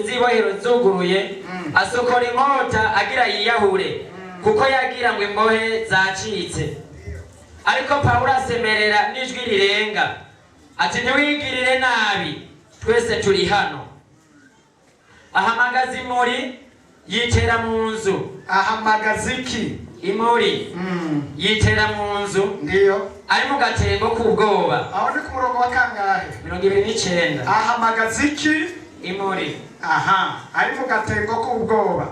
izibohero zuguruye asokora inkota agira yiyahure kuko yagira ngo imbohe zacitse. Ariko Pawulo asemerera n'ijwi rirenga ati ntiwigirire nabi, twese turi hano. Ahamagaza imuri yitera mu nzu. Ahamagaza iki? Imuri yitera mu nzu. Ndiyo. Ari mu gatengo k'ubwoba. Aho ni ku murongo wa kangahe? 29. Ahamagaza iki? Imuri. Aha, ari mu gatengo k'ubwoba.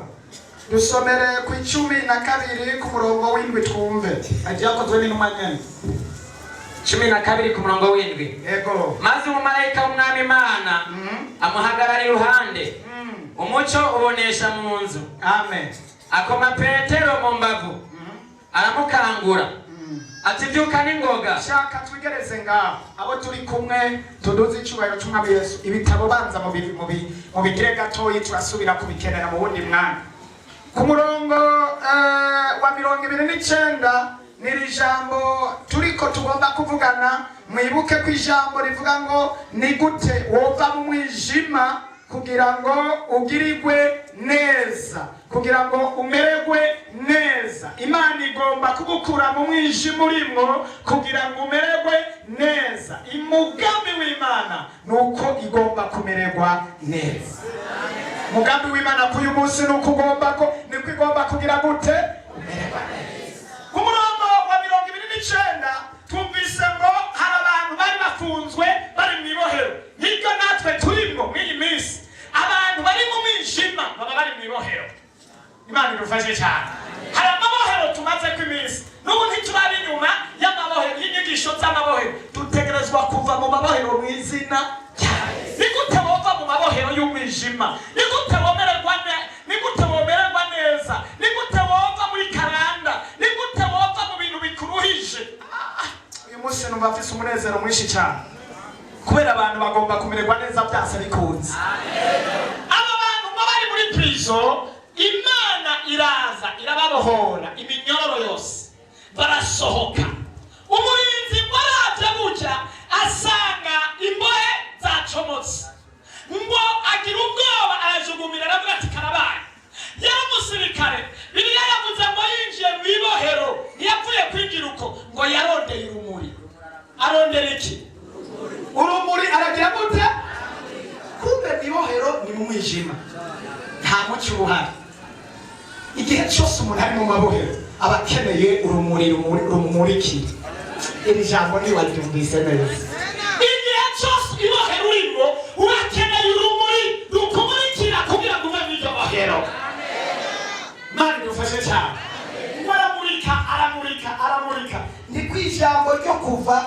Dusomere ku 12 ku murongo w'indwi twumve. Agiyakozwe n'intumwa nyene. 12 ku murongo w'indwi. Yego. Maze umumarayika w'umwami Imana amuhagarara iruhande. Umuco ubonesha mu nzu. Amen. Akoma Petero mu mbavu. Aramukangura. Ati byuka n'ingoga. Shaka twigereze ngaho. Abo turi kumwe tuduze icubahiro c'umwami Yesu. Ibitabo banza mu bigire gatoyi turasubira kubikenera mu wundi mwana. Ku murongo wa 29 niri jambo turiko tugomba kuvugana. Mwibuke ko ijambo rivuga ngo ni gute wova mu mwijima kugira ngo ugirirwe neza, kugira ngo umererwe neza. Imana igomba kugukura mu mwijima urimo kugira ngo umererwe neza. Umugambi w'Imana nuko igomba kumererwa neza. Umugambi w'Imana kuyu munsi nuko igomba kugira gute umererwa neza. Ku murongo wa 29 twumvise ngo hari abantu bari bafunzwe bari mu ibohero. Hirya natwe turimo mw'iyi minsi abantu bari mu mwijima baba bari mu ibohero. Imana idufashe cyane. Hari amabohero tumaze ku iminsi n'ubu ntiturari inyuma y'amabohero y'inyigisho z'amabohero. Dutegerezwa kuva mu mabohero mu izina rya Yesu. Ni gute wova mu mabohero y'umwijima? Ni gute womererwa neza? Ni gute wova muri karanda? Ni gute wova mu bintu bikuruhije? Uyu munsi numva mfise umunezero mwinshi cyane kubera abantu bagomba kumererwa neza byase bikunze. Aba bantu bari muri prison, Imana iraza irababohora iminyororo yose barasohoka. Umurinzi waraje bucya asanga imbohe zacomotse ngo agira ubwoba arajugumira aravuga ati karabaye. Yari umusirikare Bibiliya yavuze ngo yinjiye mu ibohero ntiyapfuye kwigira uko ngo yarondeye urumuri. Arondera iki? Urumuri. Aragira gute? Kumbe ibohero ni mu mwijima, nta mucyo uhari. Igihe cyose umuntu ari mu mabohero aba akeneye urumuri rumurikira. Iri jambo ntiwaryumvise neza. Igihe cyose ibohero urimo urakeneye urumuri rukumurikira kugira ngo uve mu iryo bohero. Imana idufashe cyane. Aramurika. Ni kwijambo ryo kuva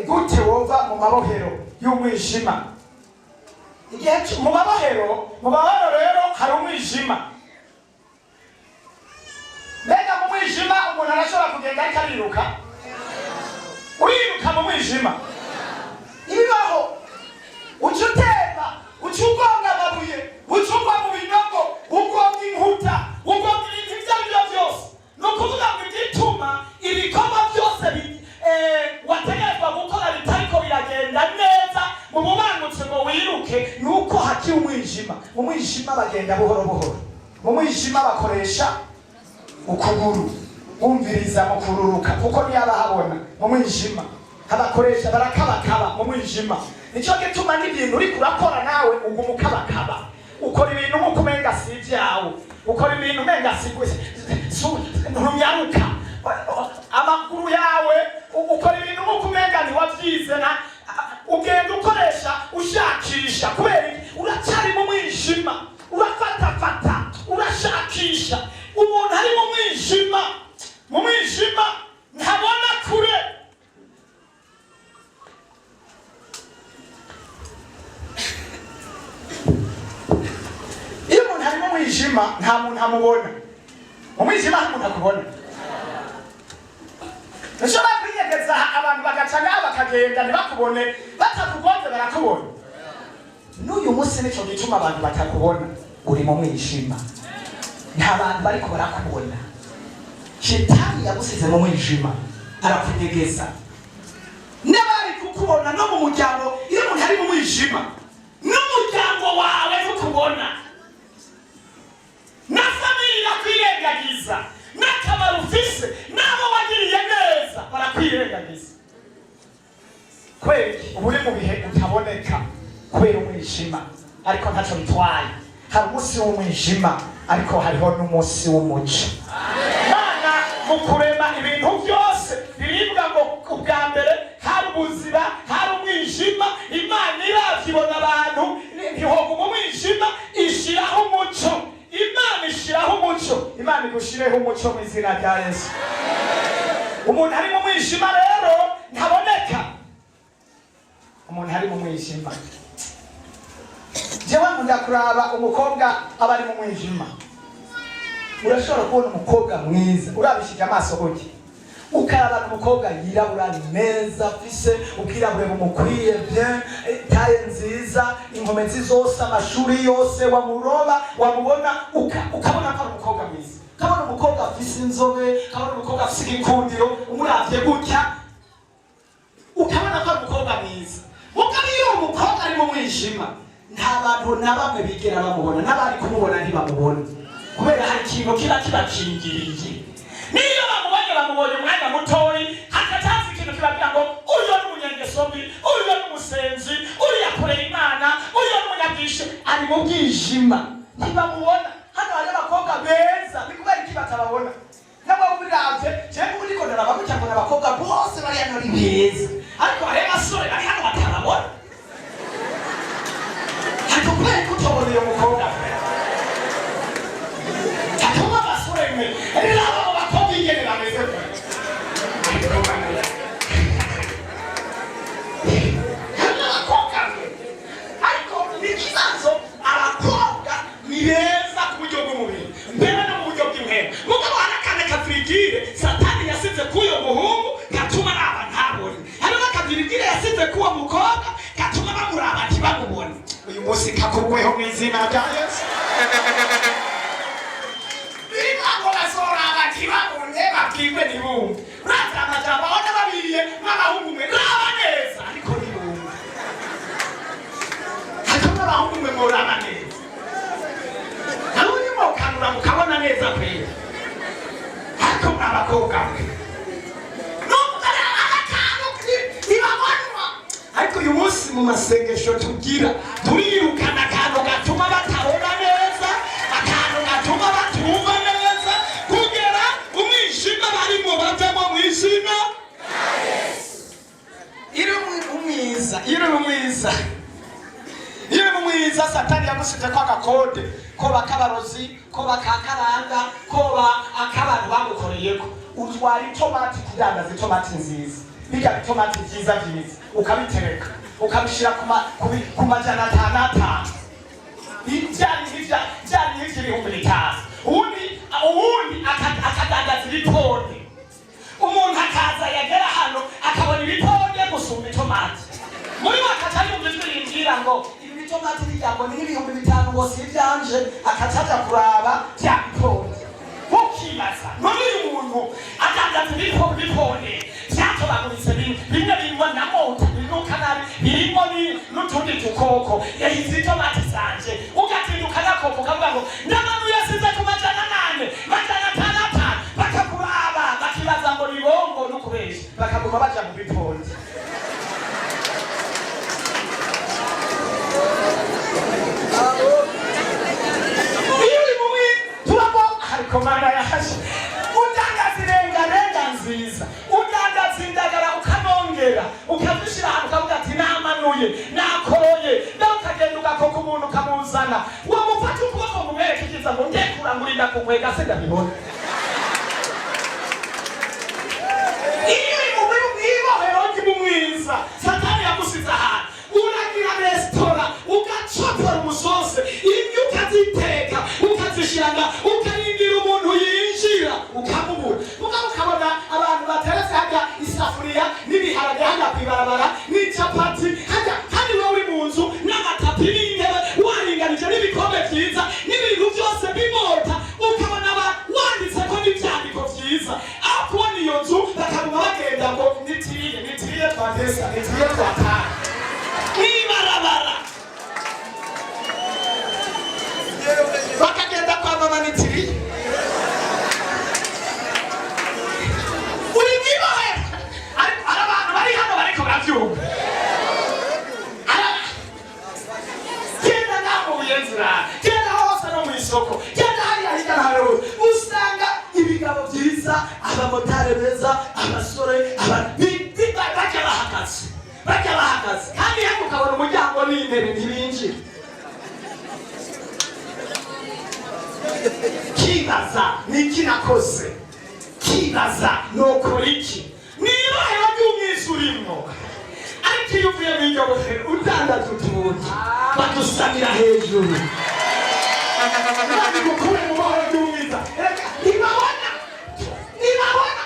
gute wova mu mabohero y'umwijima. Igihe mu mabohero rero hari umwijima. Mbega mu mwijima umuntu arashobora kugenda ariko ariruka? Uriruka mu mwijima? Ibibaho. Uca utemba, uca ugonga amabuye, uca ugwa mu binogo, ugonga inkuta, ugonga ibintu ibyo ari byo byose. Ni ukuvuga ngo igituma ibikorwa byose wategerezwa gukora bitariko biragenda neza mu bubangutse ngo wiruke ni uko hakiri umwijima. Mu mwijima bagenda buhoro buhoro. Mu mwijima bakoresha ukuguru bumviriza mu kururuka kuko ntiyabahabona. Mu mwijima abakoresha barakabakaba mu mwijima. Nicyo gituma n'ibintu uri kurakora nawe uguma ukabakaba. Ukora ibintu nk'uko umenga si ibyawe. Ukora ibintu umenga si ntunyaruka. Amaguru yawe ukora ibintu nk'uko umenga ntiwabyize. Ugenda ukoresha ushakisha kubera uracyari mu mwijima. Urafatafata urashakisha. Umuntu ari mu mwijima ntabona kure. Iyo umuntu ari mu mwijima nta muntu amubona. Mu mwijima nta muntu akubona. Nshobora kwinyegeza abantu bagacaga bakagenda ntibakubone, batakugonze barakubona. N'uyu munsi nicyo gituma abantu batakubona. Uri mu mwijima. Nta bantu bariko barakubona. Shetani yagusize mu mwijima arakunyegeza. N'abari kukubona no mu muryango iyo umuntu ari mu mwijima n'umuryango wawe kweli ubu uri mu bihe utaboneka kubera umwijima ariko ntacyo bitwaye. Hari umunsi w'umwijima ariko hariho n'umunsi w'umuco. Imana mu kurema ibintu byose biribwa ngo ubwa mbere hari ubuzima hari umwijima. Imana iravyibona abantu ntihoga umwijima ishiraho umuco. Imana ishiraho umuco. Imana igushireho umuco mu izina rya Yesu. Umuntu ari mu mwijima rero ntaboneka. Umuntu ari mu mwijima. Jewe nkunda kuraba umukobwa aba ari mu mwijima. Urashobora kubona umukobwa mwiza urabishije amaso gutya, ukarabana umukobwa yirabura neza afise ubwirabure bumukwiye bien, taye nziza, inkomezi zose, amashuri yose, wamuroba wamubona ukabona ko ari umukobwa mwiza. Ukabona umukobwa afise inzobe, ukabona umukobwa afise igikundiro, umuravye gutya ukabona ko ari umukobwa mwiza. Mugabo iyo umukobwa ari mu mwijima nta bantu na bamwe bigera bamubona, n'abari kumubona ntibamubona kubera hari ikintu kiba kibakingiriye. Niyo bamubonye umwanya mutoyi hakatanze ikintu kibabwira ngo uyu ni umunyangeso mbi, uyu ni umusenzi, uyu yakorera Imana, uyu ni umunyabwishe. Ari mu bwijima ntibamubona. Hano hari abakobwa beza ni kubera iki batababona? Nabo ubiravye cyangwa uri kodera bagucya ngo abakobwa bose bari hano ari beza, ariko hari abasore bari hano batababona. Hatukwaye kutobona uyo mukobwa. Hatuma basore mwe elabo bakobwa ingene bameze. Ariko nikibazo abakobwa ni beza ku buryo bw'umubiri mbere no mu buryo bw'impera. Mugabo harakane kavirigire Satani yasize kuyo muhungu gatuma naba ntabone. Hano kavirigire yasize kuwo mukobwa gatuma bamuraba ntibamubone. Uyu munsi kakurweho mu izina rya Yesu. Bibango basoraba ntibabone babwirwe ntibumve. Uraza amajambo abona babiriye n'abahungu mwe raba neza ariko ntibumve. Hatuma abahungu mwe muraba neza. Nawe urimo ukanura mukabona neza kwera. Ariko abakobwa mwe ariko uyu munsi mu masengesho tugira turirukana akantu gatuma batabona neza, akantu gatuma batumva neza, kugera umwijima barimo bavamo mwijima. Iri mwiza Satani yagusize kwa gakode ko bakabarozi, ko bakakaranga, ko akabantu bagukoreyeko. Utwara itomati kudandaza itomati nziza, biga itomati byiza byiza ukabitereka ukabishira ku majana 5. Ibyari n'ibihumbi 5. Ubundi akadandaza ibiponde. Umuntu akaza yagera hano akabona ibiponde gusumba itomati. Muri wakatari umubwira ngo ibi bitomati bijyamo n'ibihumbi 5 wose ibyanje akacaja kuraba bya biponde. Ukibaza none uyu muntu adandaza ibiponde byatobaguritse bimwe birimo na mota binuka nabi birimo n'utundi dukoko. Yahize itomati zanje ugatinduka nakoko kavuga ngo ndamanu yasize ku majana 8 majana 5 bakakuraba bakibaza ngo nibongo n'ukubesha bakaguma baja mu biponde. Komanda yashe udandaza irenga nziza, udandaza indagara ukanongera ukazishira ahantu ukavuga ati namanuye nakoroye ukagenda ugakoko umuntu ukamuzana wamufata ukuboko mumwereke ikiza ngo ngiye kurangurira ku nkwega se ndabibona. Iri Mumabohero ndi mumwiza Satani yagusize ahantu uragira resitora ugacopora umusose ibyo ukaziteka ukazishiranga ukarindira umuntu yinjira ukamubura. Ukabona abantu bateretse hajya isafuriya n'ibiharage hajya kwibarabara n'icapati hajya kandi wowe uri mu nzu n'amatapi n'intebe waringanije n'ibikombe byiza n'ibintu byose bimota. Ukabona wanditse ko n'ibyandiko byiza aho kubona iyo nzu bakaguma bagenda ngo nitiriye twatesa nitiriye twatara n'ibarabara bakagenda kwa mama nitiriye. Uri mwibohero ariko abantu bari hano bariko baravyumva abamotari beza, abasore, bajya bahagaze kandi hano ukabona umuryango n'intebe ntibinjira. Kibaza niki nakoze, kibaza nokora iki, niba hera by'umwisi urimo. Ariko iyo uvuye mu iryo bohero utandatu utuntu badusamira hejuru, gukure mu mahoro by'umwiza. Nibabona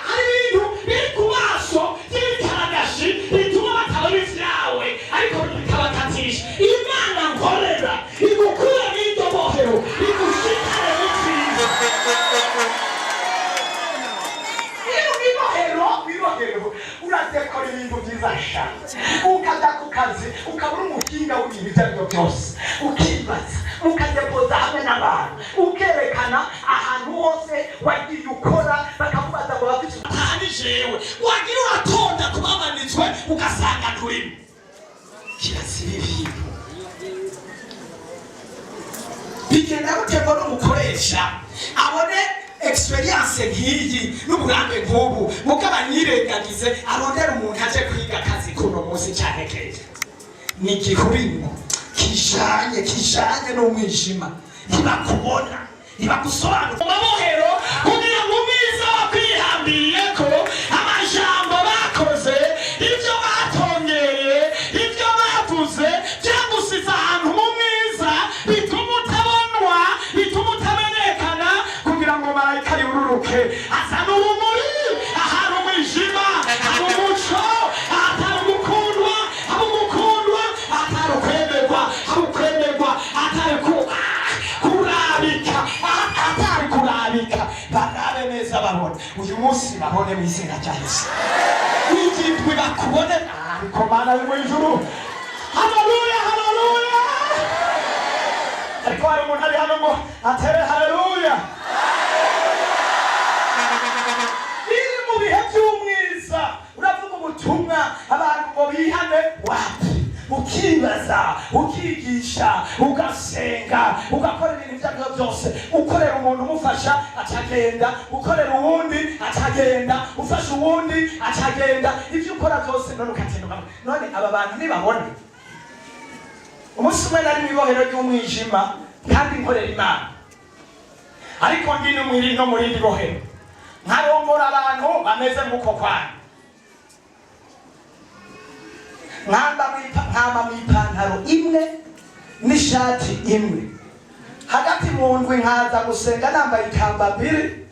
hari ibintu biri ku maso by'ibikaragashi bituma batabona ivyawe, ariko bikabakatisha. Imana nkorera igukure mu iryo bohero igushikare mu cyiza. Ibohero uradekora ibintu byiza sha, ukajya ku kazi ukabura umuhinga w'ibintu ibyo ari byo byose, ukibaza ukadepoza hamwe n'abantu, ukerekana ahantu hose wagiye ukora, bakakubaza ngo bafite atani jewe wagira uratonda kubamanitswe ugasanga turimo. Kirasira ibintu bigenda gutegwa n'umukoresha abone experience nk'iyi n'uburambe nk'ubu, mukabanyirengagize arondera umuntu aje kwiga akazi kuno munsi cyane keje. Ni igihurimo kijanye n'umwijima, ntibakubona ntibagusobanura. Mumabohero kugira ngo umwiza wakwihambiriyeko amajambo bakoze, ibyo batongeye, ibyo bavuze byagusize ahantu mu mwiza, bituma utabonwa, bituma utamenyekana, kugira ngo marayika yururuke azana urumuri ahari umwijima, hari umuco, ahatari ugukundwa, hari ugukundwa, ahatari ukwemerwa, hari ukwemerwa, ahatari kurabika, ahatari kurabika. Barabe neza babone uyu munsi, babone mu izina rya Yesu. Wigitwe bakubone, ariko Mana yo mu ijuru. Haleluya, haleluya. Ariko hari umuntu ari hano ngo atere haleluya. Iri mu bihe by'umwiza uravuga ubutumwa abantu ngo bihane wapi, ukibaza, ukigisha, ugasenga, ugakora ibintu byabyo byose, ukorera umuntu umufasha acagenda, ukorera uwundi acagenda, ufasha uwundi acagenda, ibyo ukora byose none ukatenduka. None aba bantu nibabona umunsi umwe nari mw'ibohero ry'umwijima kandi nkorera Imana, ariko ndi no muri iri bohero nkarongora abantu bameze nk'uko kwanyu, nkamba mw'ipantaro imwe n'ishati imwe, hagati mu ndwi nkaza gusenga nambaye ikambambiri,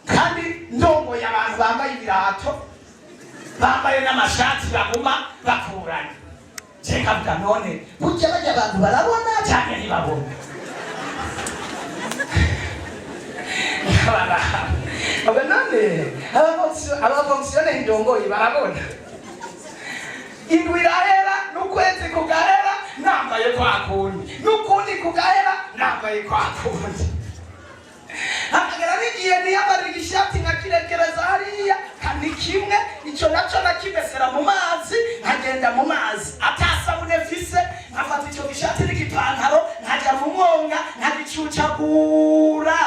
kandi ndongoye abantu bambaye ibirato, bambaye n'amashati baguma bakuranye. Kavuga none burya bajya abantu barabona cyane ntibabona. Aba none abafonksiyone ndongoye barabona. Indwi irahera n'ukwezi kugahera nambaye kwa kundi, n'ukundi kugahera nambaye kwa kundi. Hakagera n'igihe niyambara igishati nkakirekereza hariya kandi kimwe, icyo nacyo nakimesera mu mazi, nkagenda mu mazi atasabune mfise, nkafata icyo gishati n'igipantaro nkajya mu mwonga nkagicucagura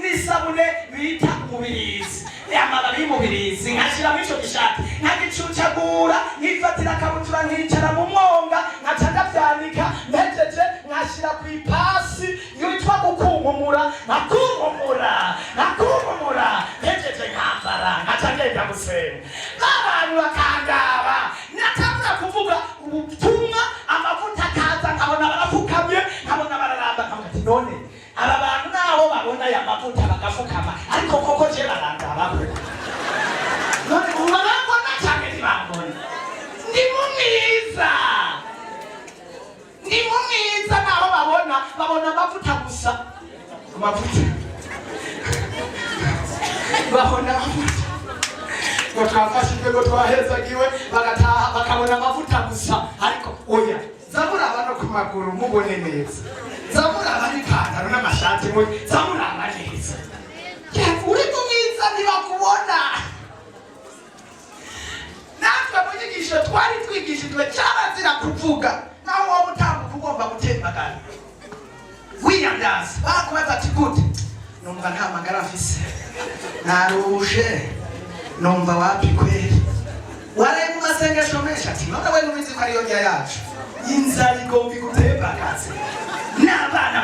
n'isabune bita umubirizi, amababi y'umubirizi nkashyiramo icyo gishati nkagicucagura, nkifatira akabutura nkicara mu mwonga, nkaca ndabyanika, mpejeje nkashyira ku ipasi yitwa gukunkumura, nakumumura, mpejeje nkambara, nkaca ngenda gusenga. Abantu bakangaba, natangira kuvuga ubutumwa, amavuta akaza nkabona barapfukamye, nkabona bararamba, nkavuga ati none aba bantu naho babona aya mavuta bagapfukama, ariko koko je barangaba none ubarambona cyane ntibambona. Ni mu mwiza naho babona amavuta gusa, amavuta babona amavuta ngo twafashijwe ngo twahezagiwe, bagataha bakabona amavuta gusa, ariko oya zamuraba no ku maguru mubone neza, zamuraba n'ipantaro n'amashati zamuraba neza. Uri mu mwiza ntibakubona. Natwe mu nyigisho twari twigishijwe cyarazira kuvuga, naho wowe utambuka ugomba gutembagana wiyandaza. Bakubaza ati gute numva nta magara afise naruje numva wapi kweli waraye mu masengesho menshi ati none we nubizi ko ariyo njya yacu inzara igomba igutembagaze n'abana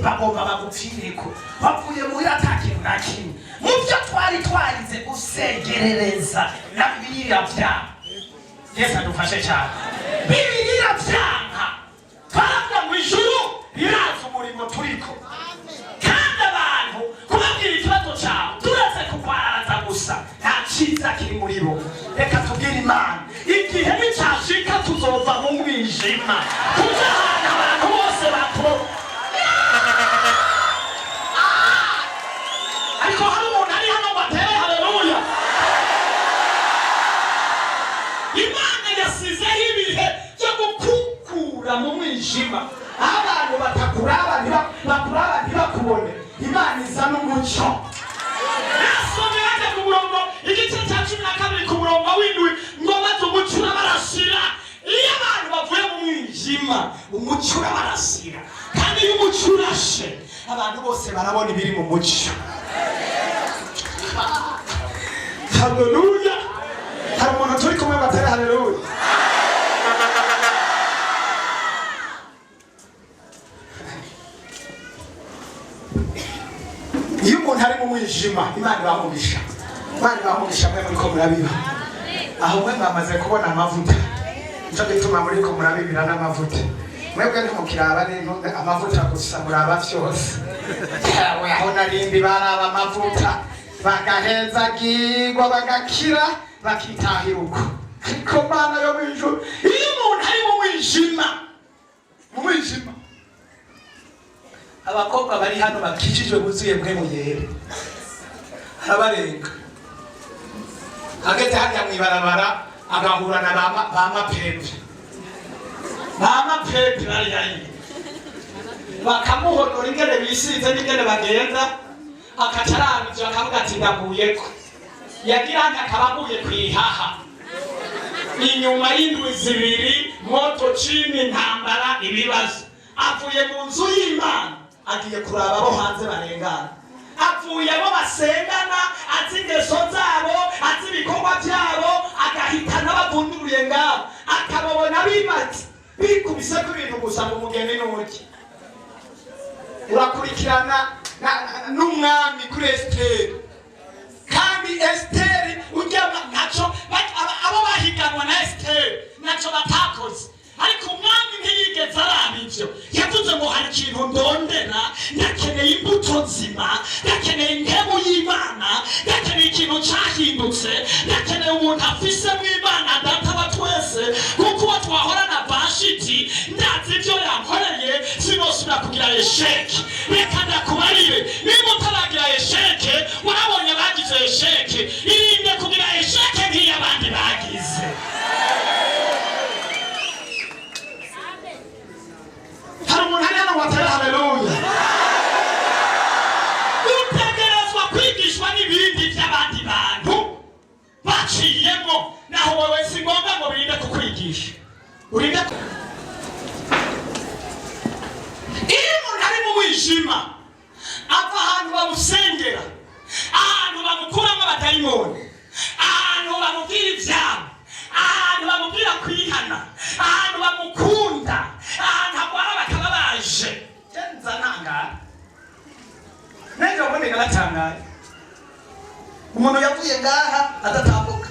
bagomba bagupfireko bavuye muri atakintu na kimwe mu byo twari twarize gusegerereza na bibiliya vyanka Yesu adufashe cyane bibiliya vyanka twaravuga mu ijuru riraza umurimo turiko kandi abantu kubabwira ikibazo cyawe turetse kukwaraza gusa nta cyiza kiri muri bo reka tubwire Imana igihe nicyashika tuzova mu mwijima tuja ahantu abantu bose bakora ariko hari umuntu ari hano batere haleluya Imana yasizeho ibihe byo gukukura mu mwijima abantu batakuraba ntibakubone Imana iza n'umucyo nasomye hajya ku murongo igice cya 12 ku murongo w'indwi ngo maze umucyo urabarashira iyo abantu bavuye mu mwijima umucyo urabarashira kandi iyo umucyo urashe abantu bose barabona ibiri mu mucyo haleluya hari umuntu turi kumwe batera haleluya iyo umuntu ari mu mwijima Imana ibamugisha mwe muri ko murabiba aho mwe bamaze kubona amavuta nicyo gituma muri ko murabibira n'amavuta mwebwe ntimukiraba amavuta gusa muraba vyose yawe aho narindi baraba amavuta bagahezagirwa bagakira bakitahira uko ariko Mana yo mwijuru iyo umuntu ari mu mwijima abakobwa bari hano bakijijwe buzuye bwe mu yere arabarenga ageze hajya mwibarabara agahura na ba mapepe bari yayi bakamuhonora ingene bisize n'ingene bagenda akacarangije akavuga ati ndaguyeko yagira ngo akabaguye kwihaha inyuma y'indwi zibiri moto chini ntambara ibibazo avuye mu nzu y'Imana agiye kuraba abo hanze barengana avuye abo basengana azi ingeso zabo azi ibikorwa byabo agahitana bavunduruye ngabo akababona bimati bikubise ko ibintu gusa mu mugeni n'uki urakurikirana n'umwami kuri Esteri kandi Esteri ujyama ntaco abo bahiganwa na Esteri naco batakoze ariko umwami ntiyigeze araba ivyo yavuze ngo hari ikintu ndondera ndakeneye imbuto nzima ndakeneye intemu y'Imana ndakeneye ikintu cahindutse ndakeneye umuntu afise mw'Imana data wa twese kuko uwo twahorana bashiti ndazi ivyo yankoreye sinosubira kugira esheke reka ndakubarire niba utaragira esheke warabonye bagize esheke irinde kugira esheke nk'iy'abandi bagize hari umuntu ari hano watera haleluya utegerezwa kwigishwa n'ibindi by'abandi bantu baciyemo naho wowe si ngombwa ngo birinde kukwigisha urinde iyo umuntu ari mu mwijima ava ahantu bamusengera ahantu bamukuramo abadayimoni ahantu bamubwira ibyabo ahantu bamubwira kwihana ahantu bamukunda ahantu agwara bakaba baje nza nangara neza ubundi naratangaye umuntu yavuye ngaha adatambuka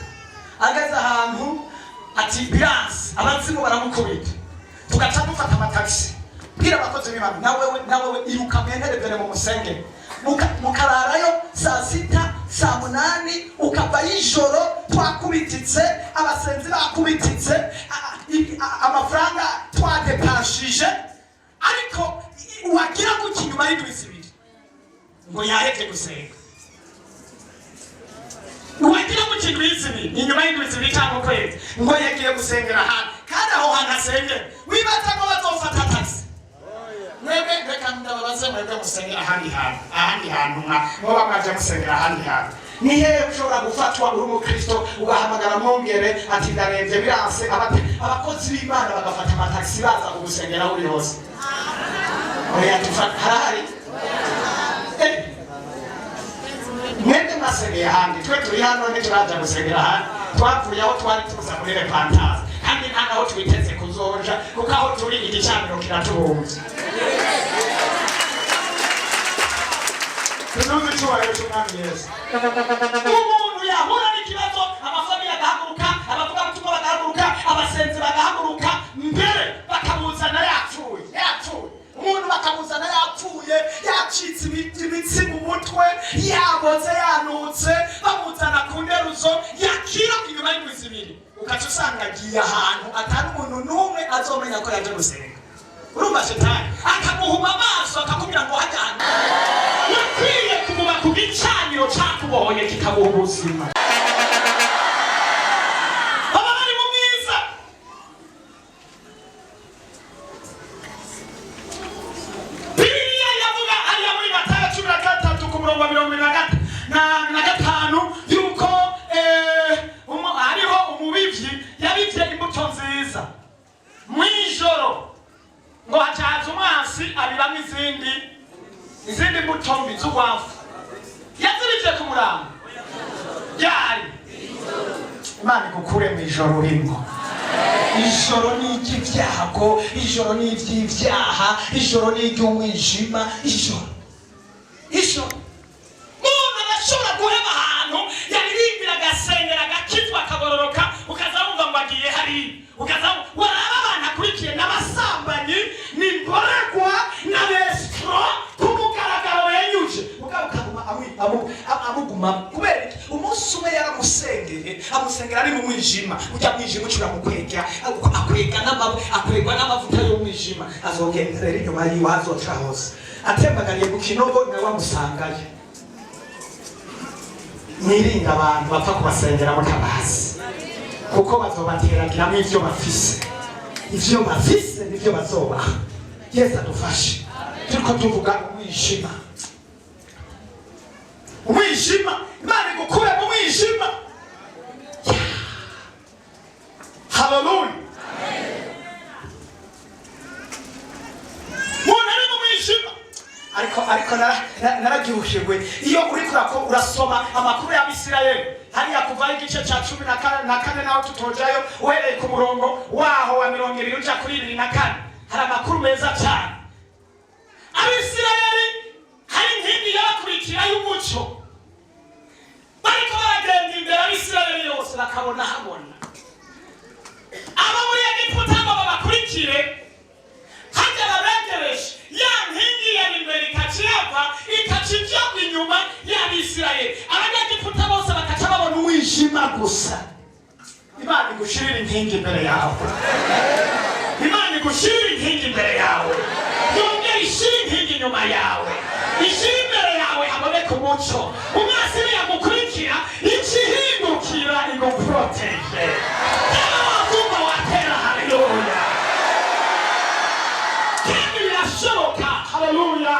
ageze ahantu ati biransi abazimu baramukubita tugaca dufata amatagisi bwira abakozi b'Imana nawewe iruka mwenderebere mu musenge mukararayo saa 6 saa 8 ukava y'ijoro twakubititse abasenzi bakubititse amafaranga twadepashije ariko wagira ngo inyuma y'indwi zibiri ngo yaheze gusenga wagira ngo inyuma y'indwi zibiri cyangwa kwezi ngo yagiye gusengera ahantu kandi aho hantu asengera wibaza ngo bazofata taxi mwebwe reka ndababaze mwebwe musengera ahandi hantu muba mwaje musengera ahandi hantu ni hehe ushobora gufatwa uri umukristo ugahamagara mwongere ati ndarembye biranse abakozi b'Imana bagafata amataxi baza kugusengera uri hose oya tufata harahari mwasengeye ahandi twe turi hano ntituraja gusengera ahandi twavuye aho twari tuza muri repantance kandi nta naho twiteze kuzoja kuko aho turi igicaniro kiratubumvye tunuze icyubahiro cy'umwami Yesu umuntu yahura n'ikibazo amafamiye agahaguruka abavugabutumwa bagahaguruka abasenzi bagahaguruka mbere bakamuzana yapfuye umuntu bakamuzana yapfuye yacitse imitsi mu mutwe yaboze yanutse bamuzana ku nderuzo yakira inyuma y'imizi ibiri ukaca usanga agiye ahantu atari umuntu n'umwe azomenya ko yaje gusenga urumva shetani akamuhuma amaso akakubwira ngo hajyana yakwiye kumuba ku gicaniro cyakubohoye kikaguha ubuzima na gatanu yuko hariho umubivyi yabivye imbuto nziza mwijoro ngo hacaza umwasi abibamwo izindi mbuto mbi z'ugwafu yazirivye ku murango ryari Imana igukure mw'ijoro urimo ijoro ni iry'ivyago ijoro ni iry'ivyaha ijoro ni iry'umwijima ijoro ashobora guheba ahantu yaririmbira agasengera agakizwa akagororoka ukaza wumva ngo agiye hari ukaza waraba abantu akurikiye n'abasambanyi n'imborerwa n'abesitro ku mugaragaro yanyuje ukaguma amuguma kubera umunsi umwe yaramusengeye amusengera ari mu mwijima ujya mwijima ucura mu kwegera akwegwa n'amavuta y'umwijima azogendera inyuma yiwe azoca hose atembagariye ku kinogo nawe amusangaye mwirinda abantu bapfa kubasengera mutabazi kuko bazobateragiramo ivyo bafise nivyo bazobaha Yesu adufashe turiko tuvuga umwijima Imana igukure mu mwijima haleluya umuntu ari mu mwijima ariko nararyohewe iyo uriko urasoma amakuru y'Abisirayeli hariya kuva igice ca 14 naho tutojayo uhereye ku murongo waho wa 20 uja kuri 24 hari amakuru meza cyane. Abisirayeli hari inkingi yabakurikira y'umuco bariko baragenda imbere Abisirayeli yose bakabona habona aba muri Egiputa ngo babakurikire hajya babegereje ya nkingi yari imbere ikaciyava ikacivya inyuma y'Abisirayeli Abanyegiputa bose bakaca babona umwijima gusa. Imana igushirira inkingi imbere yawe, Imana igushirira inkingi imbere yawe, yongera ishira inkingi inyuma yawe, ishira imbere yawe haboneka umuco. Umwasi yamukurikira ikihindukira iguprotege wavumba watera. Haleluya, kandi birashoboka. Haleluya,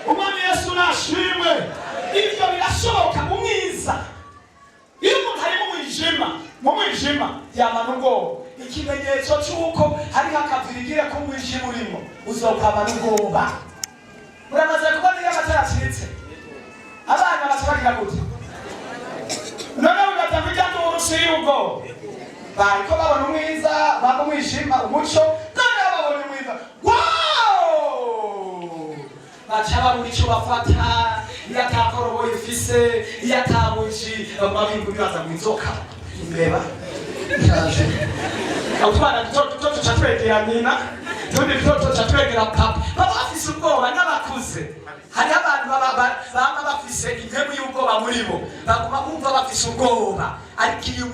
Umwami Yesu nashimwe. Ibyo birashoboka mu mwiza. Iyo umuntu ari mu mwijima yamana ubwoba. Ikimenyetso cy'uko hariho akavirigire ko mwijima urimo uzokwamana ubwoba. Muramaze kubona iyo amatara acitse abana basabagira gute? None ugatanga urushiri ubwoba. Bariko babona umwiza baba umwijima umuco none babona umwiza baca babura icyo bafata. Iyo atakoroboye ifise iyo atabuji babingu bibaza mu inzoka imbeba iraje. Utwana duto tuca twegera nyina tundi duto tuca twegera papa. Baba bafise ubwoba n'abakuze. Hari abantu baba bafise intemu y'ubwoba muri bo baguma bumva bafise ubwoba, ariko iyo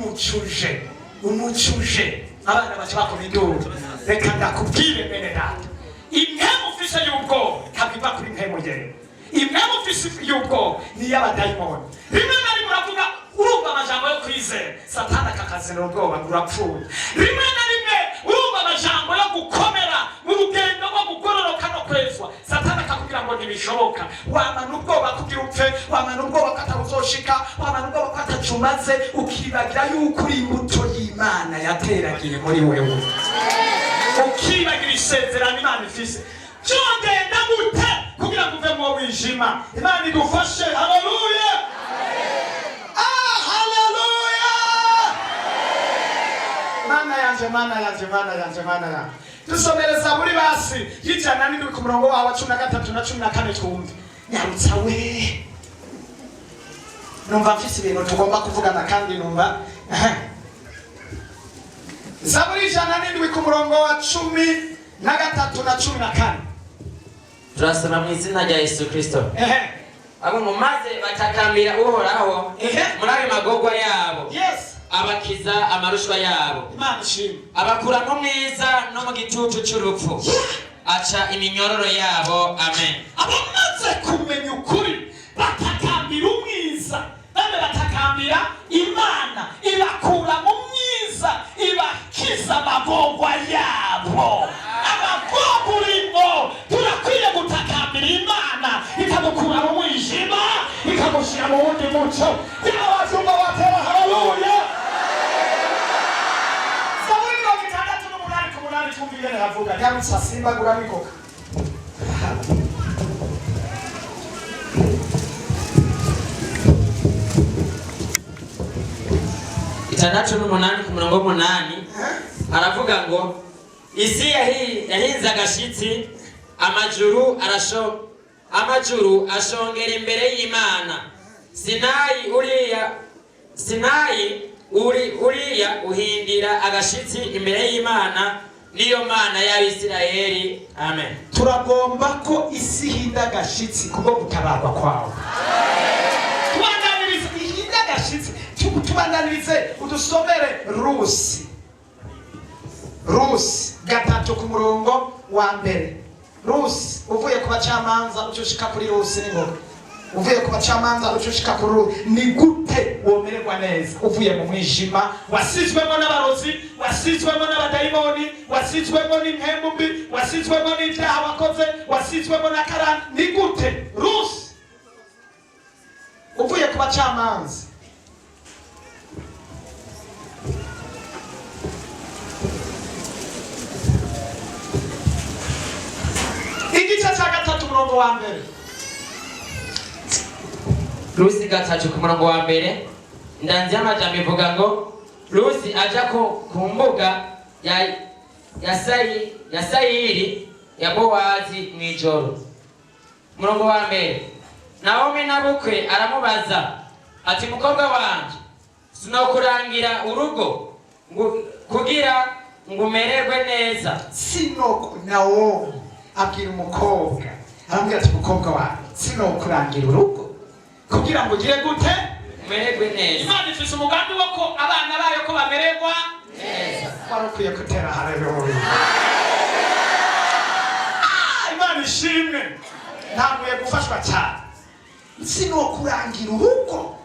umucuje abana baca bakoma induru. Reka ndakubwire bene data, impemu ufise y'ubwoba kabiva kuri impemu yewe. Impemu ufise y'ubwoba ni y'abadayimoni. Rimwe na rimwe uravuga urumva amajambo yo kwizera, Satani akakazana ubwoba urapfuye. Rimwe na rimwe urumva amajambo yo gukomera mu rugendo rwo kugororoka no kwezwa, Satani akakubwira ngo ntibishoboka. Wamana ubwoba kugira upfe, wamana ubwoba ko atabuzoshika, wamana ubwoba ko atacumaze, ukibagira yuko uri imbuto y'Imana yateragiye muri wewe, ukibagira isezerano Imana ifise. Cyongenda gute kugira ngo uve mu mwijima? Imana idufashe. Haleluya. mana. Dusomereza muri basi y'ijana n'indwi ku murongo wawe 13 na 14 twumve. Nyarutsa we. Numva mfise ibintu tugomba kuvugana kandi numva. Zaburi y'ijana n'indwi ku murongo wa 13 na 14. Turasoma mu izina rya Yesu Kristo. Abo mumaze batakambira uhoraho muri ayo magorwa yabo. Yes. Abakiza amarushwa yabo. Imana ishimwe. Abakura mu mwiza no mu gitutu cy'urupfu. Aca iminyororo yabo. Amen. Abamaze kumenya ukuri batakambira umwiza, bamwe batakambira Imana ibakura mu mwiza, ibakiza amagorwa yabo. Amagorwa urimo turakwiye gutakambira Imana ikadukura mu mwijima ikamushyira mu wundi muco. Y'abajumba batera haleluya. Kumvire havuga nyarutsa simba guramikoka. Itandatu n'umunani ku murongo w'umunani aravuga ngo isi yahinze agashitsi, amajuru ashongera imbere y'Imana. Sinayi uriya uhindira agashitsi imbere y'Imana, niyo Mana y'Abisirayeli. Amen. Turagomba ko isi hinda agashitsi kubwo gutabarwa kwawe. Tubandanirize hinda agashitsi, tubandanirize udusomere Rusi gatatu ku murongo wa mbere. Rusi uvuye ku bacamanza ucushika kuri Rusi n'ingoga. Uvuye ku bacamanza ucushika kuri Rusi, ni gute womererwa neza uvuye mu mwijima wasizwemo n'abarozi, wasizwemo n'abadayimoni, wasizwemo n'impemu mbi, wasizwemo n'ibyaha wakoze, wasizwemo na karani. Ni gute Rusi uvuye ku bacamanza igice cya gatatu murongo wa mbere. Rusi gatatu ku murongo wa mbere ndanze amajambo ivuga ngo Rusi aja ku mbuga ya Sayiri ya Bowazi mwijoro. Murongo wa mbere, Naomi nabukwe aramubaza ati mukobwa wanje sinokurangira urugo kugira ngumererwe neza. Naomi abwira umukobwa, arambwira ati mukobwa wanje sinokurangira urugo kugira ngo ugire gute umererwe neza. Imana ifise umugambi wo ko abana bayo ko bamererwa neza. Warukwiye kutera haleluya. Imana ishimwe. Ntabwo gufashwa cyane. Sinokurangira urugo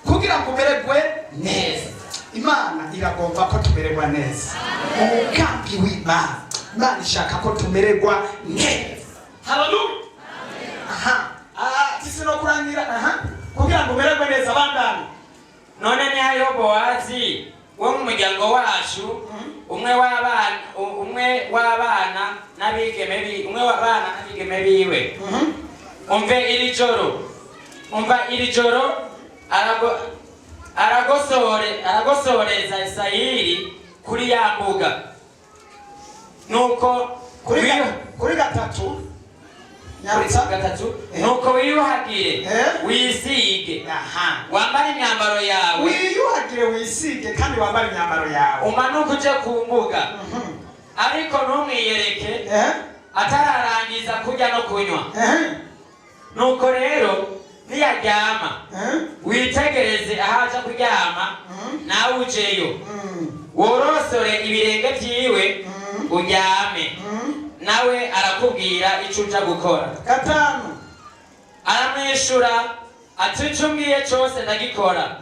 kugira ngo umererwe neza. Imana iragomba ko tumererwa neza. Umugambi w'Imana, Imana ishaka ko tumererwa neza. Haleluya. Sinokurangira kugira ngo umererwe neza bandani. None ni hayo Bowazi wo mu muryango wacu, umwe w'abana n'abigeme biwe. Umva iri joro aragosoreza Sayiri kuri ya mbuga. Nuko kuri gatatu nuko wiyuhagire wisige, wambare imyambaro yawe. Wiyuhagire wisige kandi wambare imyambaro yawe, umanuke uje ku mbuga. Ariko ntumwiyereke atararangiza kurya no kunywa. Nuko rero niyaryama witegereze ahaja kuryama, nawe ujeyo worosore ibirenge vyiwe uryame, nawe arakubwira ico uja gukora. Gatanu aramwishura ati ico umbwiye cose ndagikora.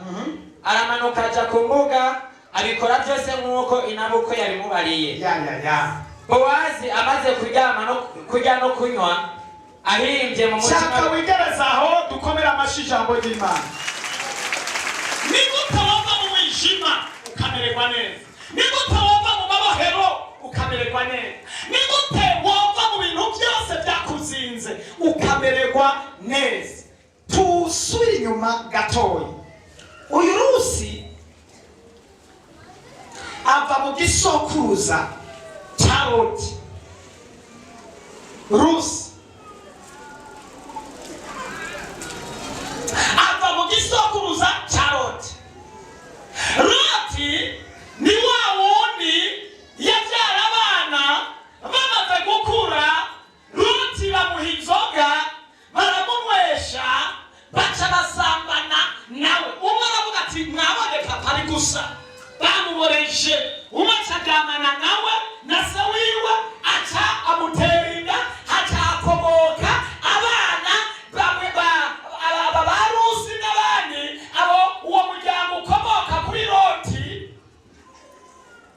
Aramanuka aja ku mbuga abikora byose nk'uko inabukwe yabimubariye. Bowazi amaze kuryama no kurya no kunywa, ahimbye mu mutima. Shaka wigereza aho dukomera amashijambo y'Imana. Ni gute wava mu mwijima ukamererwa neza? Ni gute wava mu mabohero ukamererwa neza? Ni gute wava mu bintu byose byakuzinze ukamererwa neza? Tusubire inyuma gatoya. Uyu Rusi ava mu gisokuruza cya Loti, Rusi. ava mu gisokuruza cya Loti. Loti ni wa wundi yabyara abana bamaze gukura. Loti bamuha inzoga baramunywesha baca basambana nawe. Umwe aravuga ati mwabone papa ari gusa, bamuboreje. Umwe acaryamana nawe na se wiwe aca amutera inda, aca akomoka abana bamwe ba Rusi n'abandi. Abo uwo muryango ukomoka kuri Loti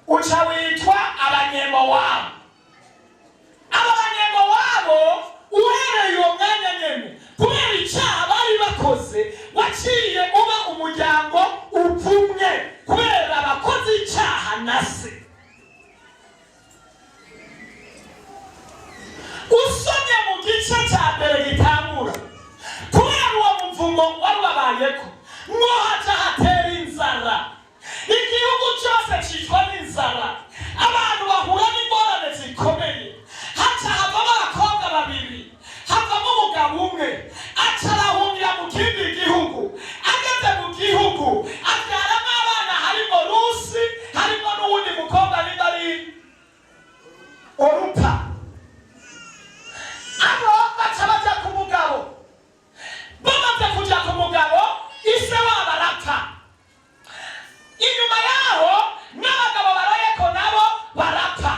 uca witwa Abanyemowabu. Aba Banyemowabu uhereye uwo mwanya nyene kubera icyaha bari bakoze waciye uba umuryango uvumye kubera abakoze icyaha na se. Usomye mu gice cya mbere gitangura kubera uwo muvumo wari wabayeko ngo haca hatera inzara, igihugu cyose cyicwa n'inzara, abantu bahura n'ingorane zikomeye. Haca havamo abakobwa babiri, havamo umugabo umwe aca arahungira mu kindi gihugu. Ageze mu gihugu abyaramo abana, harimo Rusi, harimo n'uwundi mukobwa ari Orupa. Abo baca baja ku mugabo, bamaze kuja ku mugabo ise wabo arapfa. Inyuma yaho n'abagabo barayeko nabo barapfa.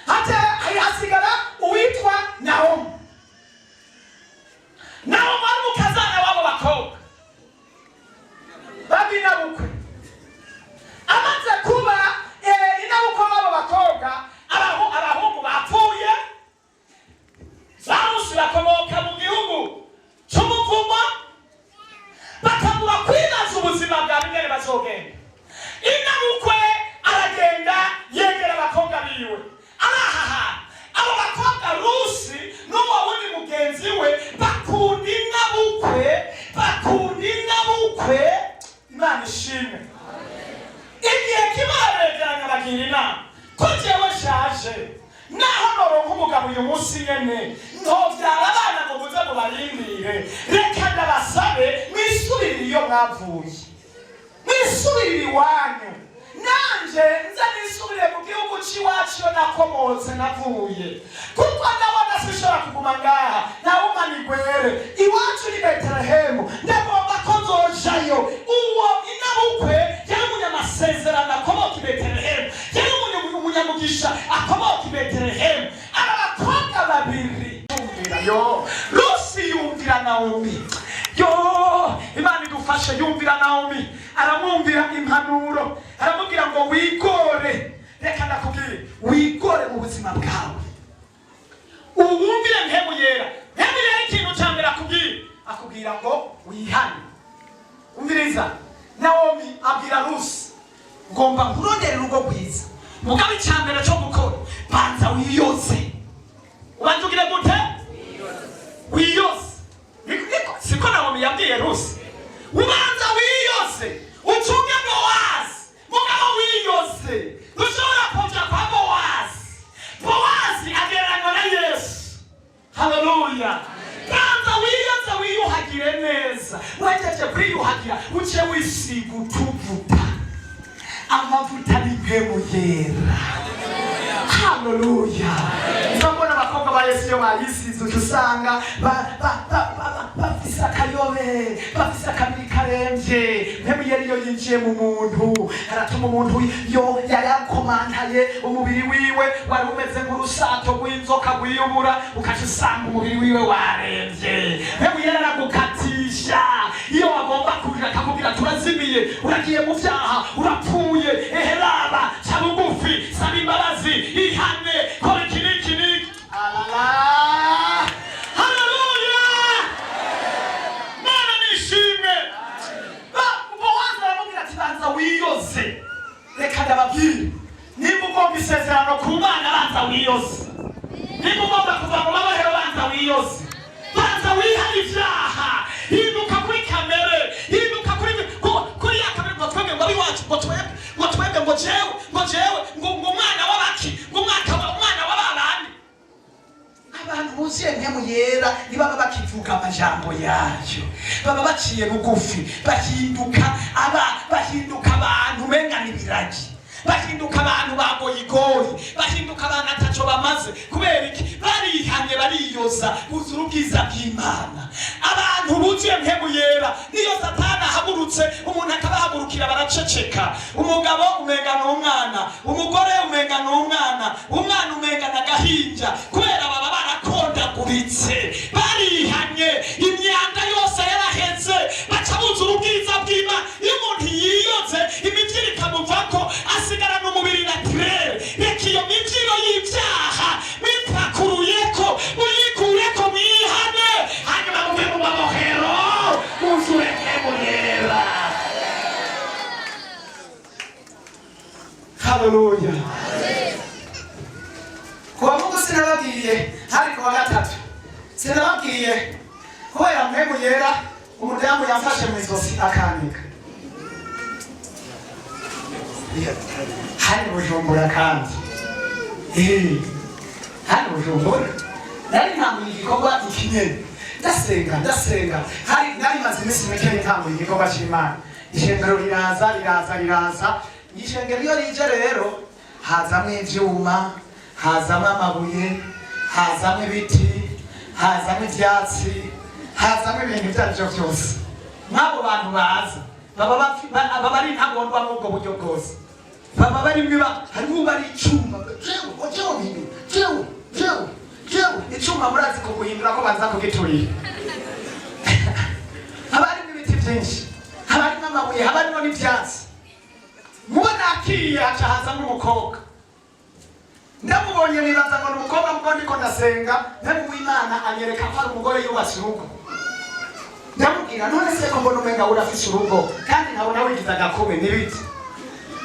Hata hasigara uwitwa Naomi. Naomi ari mukazana wabo bakobwa babi nabukwe. Amaze kuba inabukwe wabo bakobwa, abahungu bapfuye. Zarusi bakomoka mu gihugu cy'umuvumo, bakabura kwibaza ubuzima bwa bingene bazogenda. Inabukwe aragenda yegera abakobwa biwe, arahaha. Abo bakobwa Rusi n'uwo wundi mugenzi we bakunda inabukwe. Imana ishimwe. Igihe kibaregeranya bagira inama ko jewe shaje, naho noronka umugabo uyu munsi nyene ntovyara abana ngo muze mubarindire. Reka ndabasabe mwisubirire iyo mwavuye, mwisubirire iwanyu, nanje nze nisubire mu gihugu c'iwacu iyo nakomotse navuye. Kuko ndabona sinshobora kuguma ngaha nawe manigwere. Iwacu ni Betelehemu, ndagomba ko nzojayo. Uwo inabukwe yari umunyamasezerano akomoka i Betelehemu, yari umunyamugisha akomoka i Betelehemu. Aba bakobwa babiri yo Rusi yumvira Naomi. Yo Imana idufashe, yumvira Naomi, aramwumvira impanuro, aramubwira ngo wigore. Reka ndakubwire, wigore mu buzima bwawe, uwumvire mpemu yera. Mpemu yera ikintu cya mbere akubwira ngo wihane. Umviriza, Naomi abwira Rusi, ngomba nkurondera urugo rwiza. Mugabo icya mbere cyo gukora, banza wiyoze. Ubanza ugire gute? Wiyoze. Siko Naomi yabwiye Rusi, ubanza wiyoze ucunge Bowazi. Mugabo wiyoze dushobora kuja kwa Bowazi. Bowazi agereranywa na Yesu. Haleluya. Banza wiyoze wiyuhagire neza. Wajeje kwiyuhagira uce wisiga utuvuta. Amavuta ni mpemu yera. Haleluya. Nzabona abakobwa ba Yesu yo bayisize usanga bafise akayobe, bafise akabiri karemvye. Mpemu yera iyo yinjiye mu muntu aratuma umuntu yo yarakomantaye umubiri wiwe wari umeze nk'urusato rw'inzoka rwiyubura, ukaca usanga umubiri wiwe waremvye. Mpemu yera aragukatisha iyo wagomba kugira, akakubwira turazimiye, uragiye mu vyaha, urapfuye. Eheraba ca bugufi, saba imbabazi, ihane, kora iki n'iki n'iki. Haleluya. Mana nishimwe. Bowazi aramubwira ati banza wiyoze. Reka ndababwire, niba ugomba isezerano ku Mana banza wiyoze. Niba ugomba kuva mu mabohero banza wiyoze. Banza wihane ivyaha. Hinduka kuri kamere, hinduka kuri ya kamere ngo twebwe ngo abiwacu ngo twebwe ngo twebwe ngo jewe ngo umwana w'abaki ngo umwana w'ababandi. Abantu buzuye mpemu yera ntibaba bakivuga amajambo yayo, baba baciye bugufi, bahinduka abantu umenga n'ibiragi, bahinduka abantu bagoyigoyi, bahinduka abantu ataco bamaze. Kubera iki? Barihanye, bariyoza, buzura ubwiza bw'Imana. Abantu buzuye mpemu yera niyo Satani ahagurutse umuntu akabahagurukira baraceceka. Umugabo umenga n'umwana, umugore umenga n'umwana, umwana umenga n'agahinja, kubera baba barakondaguritse, barihanye, imyanda yose yaraheze, baca buzura ubwiza bw'Imana. Iyo umuntu yiyoze imivyiro ikamuvako asigara n'umubiri naturel. Reka iyo mivyiro y'ivyaha bipakuruyeko, muyikureko, mwihane, hanyuma muve mu mabohero muzure mpemu yera. Haleluya. Kuwa Mungu sinababwiye hari kuwa gatatu, sinababwiye kubera mpemu yera umudamu yafashe mu izosi akanika. Hari Bujumbura kandi hari Bujumbura nari ntanguye igikorwa ikinyene ndasenga hari nari maze iminsi mike ntanguye igikorwa c'Imana. Ishengero riraza ishengero iyo rije rero hazamwo ivyuma, hazamwo amabuye, hazamwo ibiti, hazamwo ivyatsi, hazamwo ibintu vyarivyo vyose. Mw'abo bantu baza baba bari ntagondwa n'ubwo buryo bwose, baba bari harimo bari icuma, icuma murazi ko guhindura ko banza kugiturira. Haba harimo ibiti vyinshi, haba harimo amabuye, haba harimo n'ivyatsi. Mubona akiye haca hazamwo umukobwa, ndamubonye nibaza ngo n'umukobwa mugo ndiko ndasenga, Nduwimana anyereka ko ari umugore yubatse urugo. Ndamubwira none se ko mbona umenga urafise urugo kandi nkabona wigize agakume n'ibiti,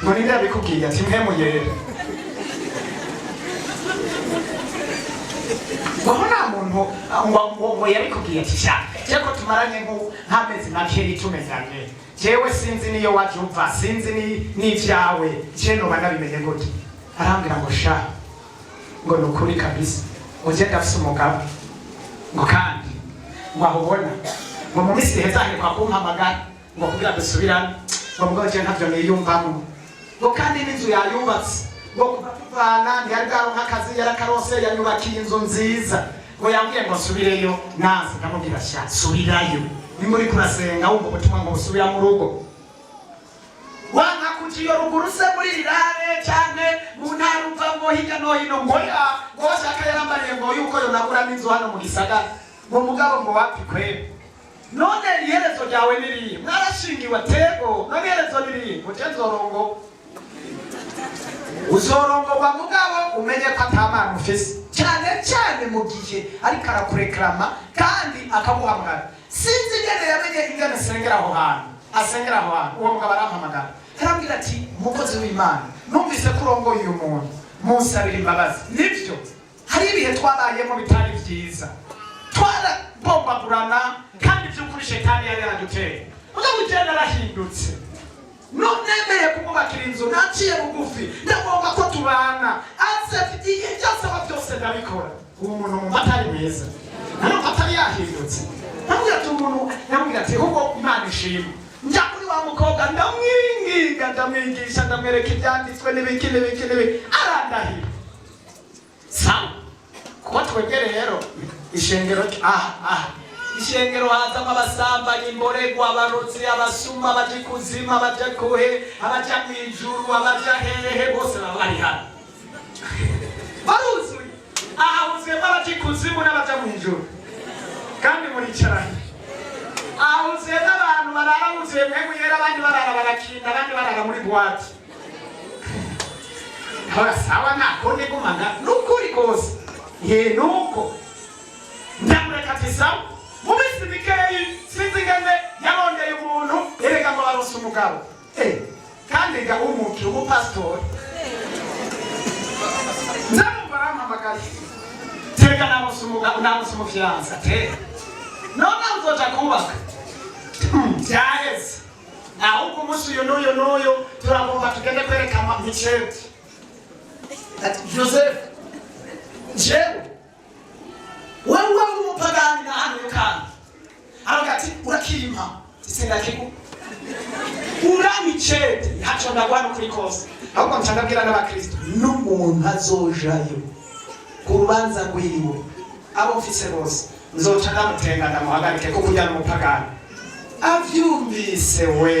ngo ninde yabikubwiye? Ati mpemu yera. Mbona muntu ngo yabikubwiye? Ati sha jeko tumaranye nk'amezi makeyi tumezanye, jewe sinzi niyo waje uva, sinzi n'ivyawe, je noba nabimenye gute? Arambwira ngo sha ngo nukuri kabisa, ngo je ndafise umugabo, ngo kandi ngo aho ubona ngo mu minsi iheze aheruka kumpamagara ngo kugira dusubirane, ngo mugabo je ntavyo niyumvamwo, ngo kandi n'inzu yayubatse, ngo kuva tuvana ntiyari bwaronka akazi, yarakarose, yanyubakiye inzu nziza, ngo yambwiye ngo nsubireyo. Naze ndamubwira sha subirayo, nimba uriko urasenga wumva ubutumwa ngo usubira mu rugo, wanka kuja iyo ruguru se muri rirare canke mu ntara uvamwo hirya no hino, ngo shaka yarambariye ngo yuko yonagura n'inzu hano mu gisagara, ngo mugabo ngo wapi kwebe. None iherezo ryawe niriye? Mwarashingiwe tego, none iherezo niriye? Ngo je uzorongorwa mugabo umenye ko atamana ufise, cyane mu gihe ariko arakureklama kandi akaguhamagara. Sinzi ingene yamenye ingene asengera aho hantu, uwo mugabo arampamagara arambwira ati umukozi w'Imana, numvise ko urongoye uyu muntu, munsabira imbabazi. Nivyo hari ibihe twabayemo bitari vyiza, twarabombagurana kandi vy'ukuri shetani yari yaraduteye, mugabo ugenda arahindutse. Nemeye kumubakira inzu, naciye bugufi, ndagomba ko tubana, aze igihe cyasaba byose ndabikora. Uwo muntu mu matari meza, nano atari yahindutse. Namubwira ati ahubwo Imana ishimwe, njya kuri wa mukobwa ndamwinginga, ndamwigisha, ndamwereka ibyanditswe n'ibiki, arandahira. Sawa kuba twegere rero ishengero, ishengero hazamo abasambanyi, imborerwa, abarotsi, abasuma, abaja ikuzimu, abaja kuhe, abaja mw'ijuru, abaja hehe, bose baba bari hano. Baruzuye aha, huzuyemo abaja ikuzimu n'abaja mw'ijuru kandi muricaranye. Aha huzuye n'abantu barara huzuye mpemu yera, abandi barara barakinda, abandi barara muri buwate. Sawa nakonde gumana nukuri kose, nuko ndamureka ati sawa. Mu minsi mikeyi sinzi ingene yarondeye umuntu ereka ngo barose umugabo, kandi ga umukiri umupasitori. Ndamumva arampamagaye, tereka namuse umugabo, namuse umufiyansa, none uzoja kubaka? Byaheze ahubwo umunsi uyu n'uyu turagomba tugende kwereka Michel ati Joseph jewe wewe umupagani na hano kandi aragati urakimpa isenga kigu uramichete hacho ndagwana kuri kose ahubwo ncandabwira n'abakristo n'umuntu azojayo kurubanza rwiwe abo mfise bose nzoca ndamutenga ndamuhagarike kuko ujya n'umupagani avyumvise we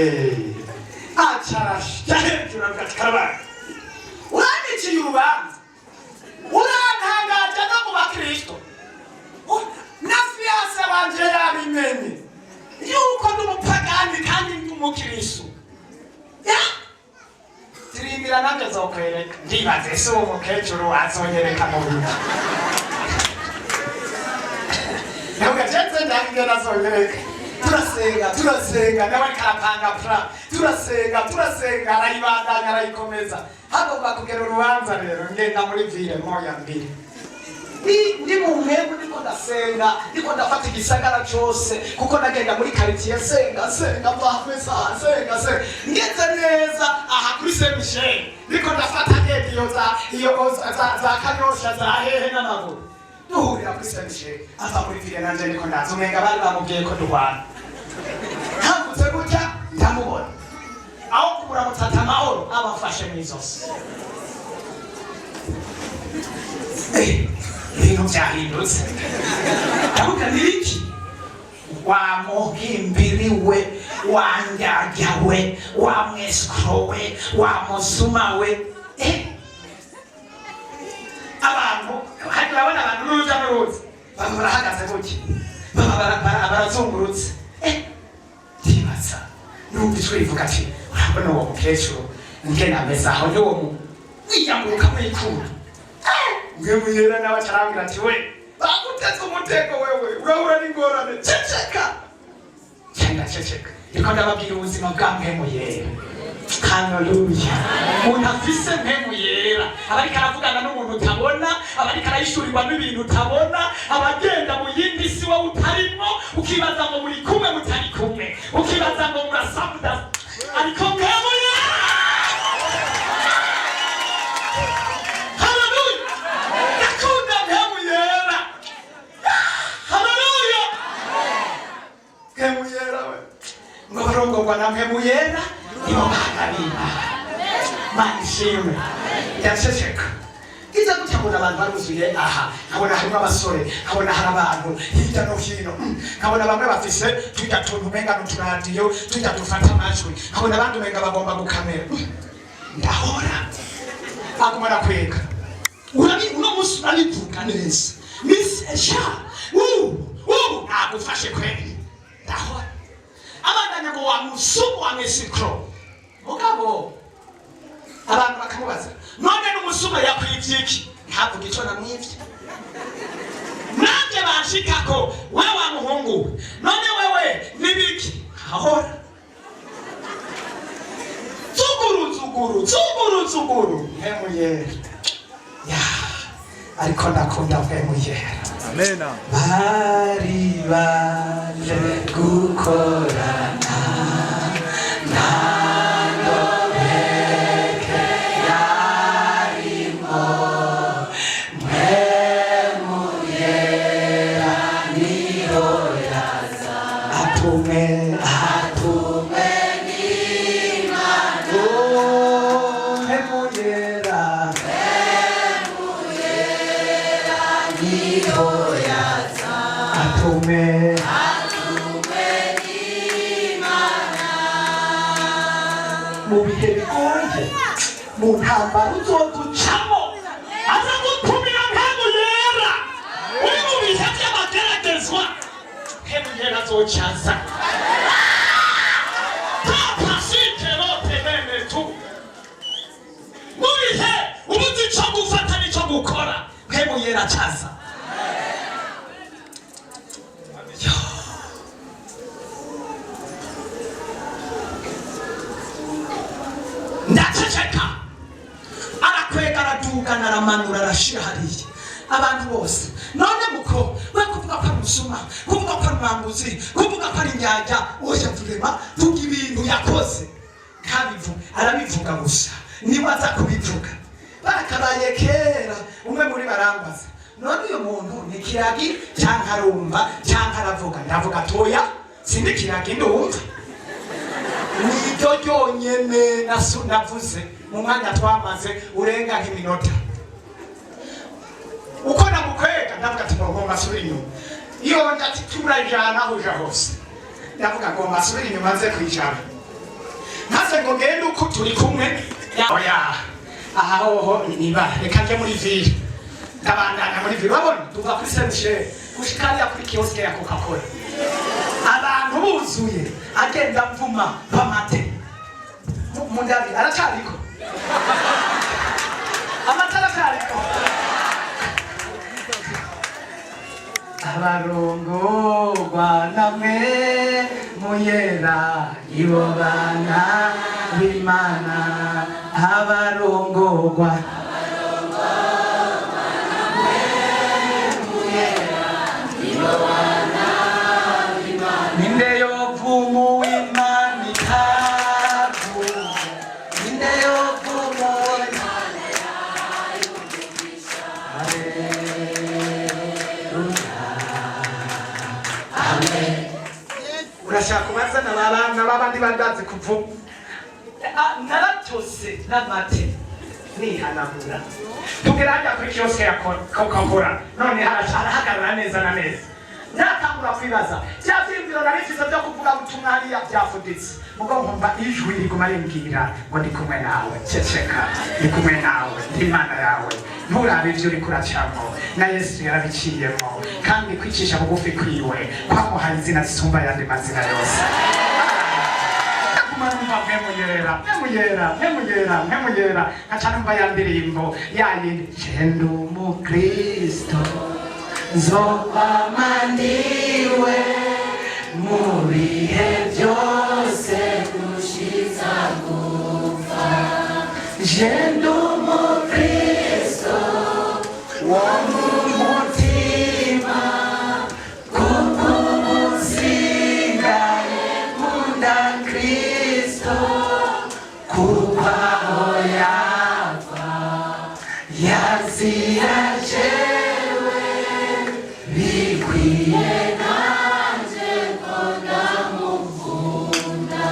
acarashya hejuru agati karabara urandiciye urubanza urantangaje no mu bakristo na fiance wanje yabimenye yuko n'umupagani kandi n'umukristo tirindira nabyo nzokwereka ndibaze se uwo mukecuru azonyereka mu bintu ntabwo ajenze ndabigena azonyereka turasenga nawe karapanga pra turasenga arayibandanya arayikomeza hagomba kugera urubanza rero ngenda muri ville moya mbili ndi mu mwembu ndiko ndasenga ndiko ndafata igisagara cyose kuko nagenda muri quartier senga bahwesa senga ngeze neza aha kuri Saint Michel ndiko ndafata gate iyo za kanyosha za hehe n'amaguru duhurira kuri Saint Michel ava muri ville nanje ndiko ndazumenga bari bamubwiye ko duhwana ntabutse gutya ndamubona aho kubura mutata mahoro abafashe mw'izosi ibintu byahindutse ndavuga niki wamuhimbiriwe wanjyawe wamwesikowe wamusumawe abantu hari urabona abantu n'urujya n'uruza baba barahagaze gutya baba barazungurutse ndibaza numva ijwi rivuga ati urabona uwo mukecuru ngena ameze aho niwo mwiyambuka mwikura Mwemuyera nawe charambira ati we baguteze umutego wewe urahura n'ingorane ceceka cyangwa ceceka riko ndababwira ubuzima bwa Mwemuyera haleluya umuntu afise Mwemuyera abari karavugana n'umuntu utabona abari karayishurirwa n'ibintu utabona abagenda mu yindi si wowe utarimo ukibaza ngo muri kumwe mutari kumwe ukibaza ngo murasabuda ariko Mwemuyera Mwemuyera we ngorongorwa na Mwemuyera nibo bakarima manishimwe yaceceka iza gutya ngo abantu baruzuye aha nkabona harimo abasore nkabona hari abantu hirya no hino nkabona bamwe bafise tujya tuntu umenga n'uturadiyo tujya dufata amajwi nkabona abandi umenga bagomba gukamera ndahora aguma arakwega uno munsi urabivuga neza misesha nagufashe kweli ndahora abandanya ngo wamusumu wa mesikro mugabo abantu bakamubaza none n'umusumu yakwivyiki ntavuga ico namwivye nanje banshikako wewe wa muhungu none wewe nibiki ahora tsuguru Mwemuyera ariko ndakunda Mwemuyera amena bari baje gukorana nandobeke yarimo Mwemuyera niho yaza atume n'Imana Mwemuyera niho yaza atume n'Imana mu bihe bigoye mu ntambara uzoducamo aza gutumira Mwemuyera uri mu bihe by'amageragezwa Mwemuyera azocaza mu bihe ubuzi ico gufata n'ico gukora Mwemuyera acaza ndaceceka arakwega aradugana aramanura arashira hariya abantu bose none muko we kuvuga ko ari umusuma kuvuga ko ari umwambuzi kuvuga ko ari inyanja oya turema vuga ibintu yakoze ntabivuga arabivuga gusa niba aza kubivuga bakabaye kera umwe muri barambaza none uyu muntu ni kiragi cyangwa arumva cyangwa aravuga ndavuga toya sindi kiragi ndumva niryo ryonyene navuze mu mwanya twamaze urenga nk'iminota uko namukwega ndavuga ati ngomba asubira inyuma iyo ndati turajana aho uja hose ndavuga ngomba asubira inyuma nze kwijana maze ngo ngende uko turi kumwe oya aha hoho niba reka nje muri ville ndabandana muri ville wabona tuva kuri Saint-Michel gushikariya kuri kioske ya Coca-Cola abantu buzuye agenda mvuma bamate mundabi aracariko amatara kariko abarongorwa namwe muyera ibo bana b'Imana abarongorwa namwe muyera ibo bana b'Imana ninde yovumu w'Imana itavu ninde yovumu w'Imana yayumvisha urashaka kubazana abana babandi bandazi kuvuga naratose n'amate nihanagura tugera hajya kuri kioske ya Coca-Cola none harahagarara neza na neza natangura kwibaza bya vyiyumviro narifize byo kuvuga ubutumwa hariya byafuditse mugo nkumva ijwi riguma rimbwira ngo ndi kumwe nawe ceceka ndi kumwe nawe ndi Imana yawe nturabe ivyo uriko uracamo na Yesu yarabiciyemo kandi kwicisha bugufi kwiwe kwamuhaye izina zisumba ayandi mazina yose mwemuyera nkacana mva ya ndirimbo yayindi jenda umukristo nzokwamaniwe mu bihe byose gushiza gupfa jenda umukristo wo mu mutima kuko umusigaye nkunda Kristo kuko aho yapfa yazira jewe bikwiye kanje ko ndamukunda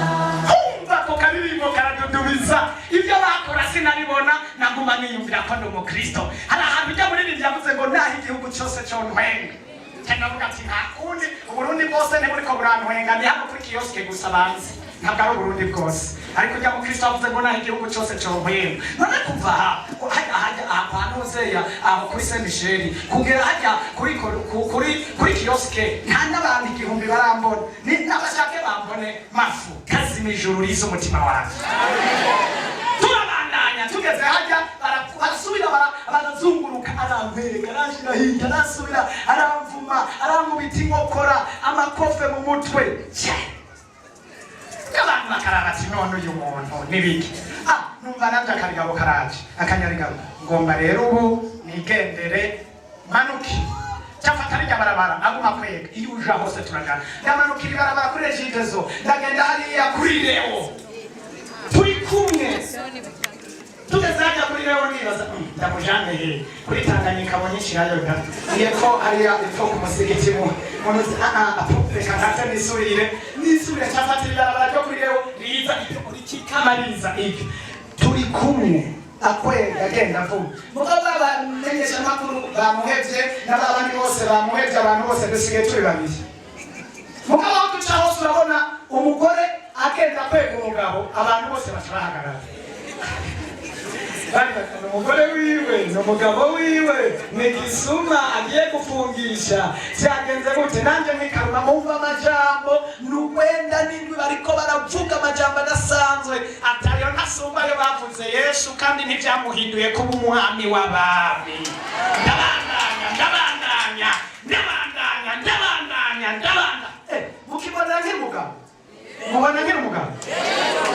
humva ko kabirimbo karadudubiza ibyo bakora sinabibona naguma niyumvira ko ndi umukristo hari ahantu ujya muri rindi yavuze ngo naho igihugu cyose contwenga cyanavuga ati nta kundi uburundi bwose ntiburiko burantwenga ni hano kuri kioske gusa banzi ntabwo ari uburundi bwose ariko ujya mu kristo avuze ngo naho igihugu cyose contwenga none kuva hajya ahantu hoseya aho kuri Saint-Michel kugera hajya kuri kioske nta n'abantu igihumbi barambona ni n'abashake bambone mafu kazima ijuru riza umutima wanjye turabandanya tugeze hajya barasubira barazunguruka arampeka arashira hirya arasubira aramvuma arankubita inkokora amakofe mu mutwe abantu bakaraba ati none uyu muntu nibiki numva nabyo akarigabo karaje akanyarigabo ngomba rero ubu nigendere manuki cyafata rijya barabara aguma kwega iyo uja hose turajana ndamanukira ibarabara kuri Regidezo ndagenda hariya kuri Leo turi kumwe tugeze hajya kuri Leo nibaza ndamujane he kuri Tanganyika abonyinshi yayo yeko hariya ipfo ku musigiti muntu Apotre kanata nisubire cyafata ibarabara ryo kuri Leo riza uri kikamariza ibyo turi kumwe akwega agenda vuba mugabo abamenyesha amakuru bamuhevye n'abandi bose bamuhevye abantu bose dusigaye turi babiri mugabo aho duca hose urabona umugore agenda kwega umugabo abantu bose bahagarara umugore wiwe n'umugabo wiwe n'igisuma agiye gufungisha cyagenze gute nanjye mwikaruma mumva amajambo n'uwenda n'indwi bariko baravuga amajambo adasanzwe atayo ntasumba ayo bavuze Yesu kandi ntibyamuhinduye kuba umwami w'abami ndabandanya mukibona nk'umugabo mubona nk'umugabo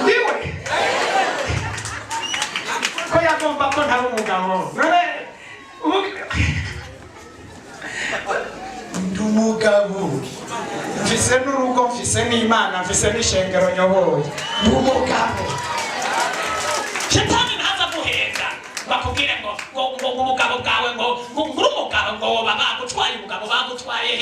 ndiwe ko yagomba ko ntari umugabo mfise n'urugo, mfise n'Imana, mfise n'ishengero nyoboye. Umugabo Shetani ntaza guhenda bakubwire ngo umugabo bwawe ngo umugabo ngo bagutwaye umugabo bagutwaye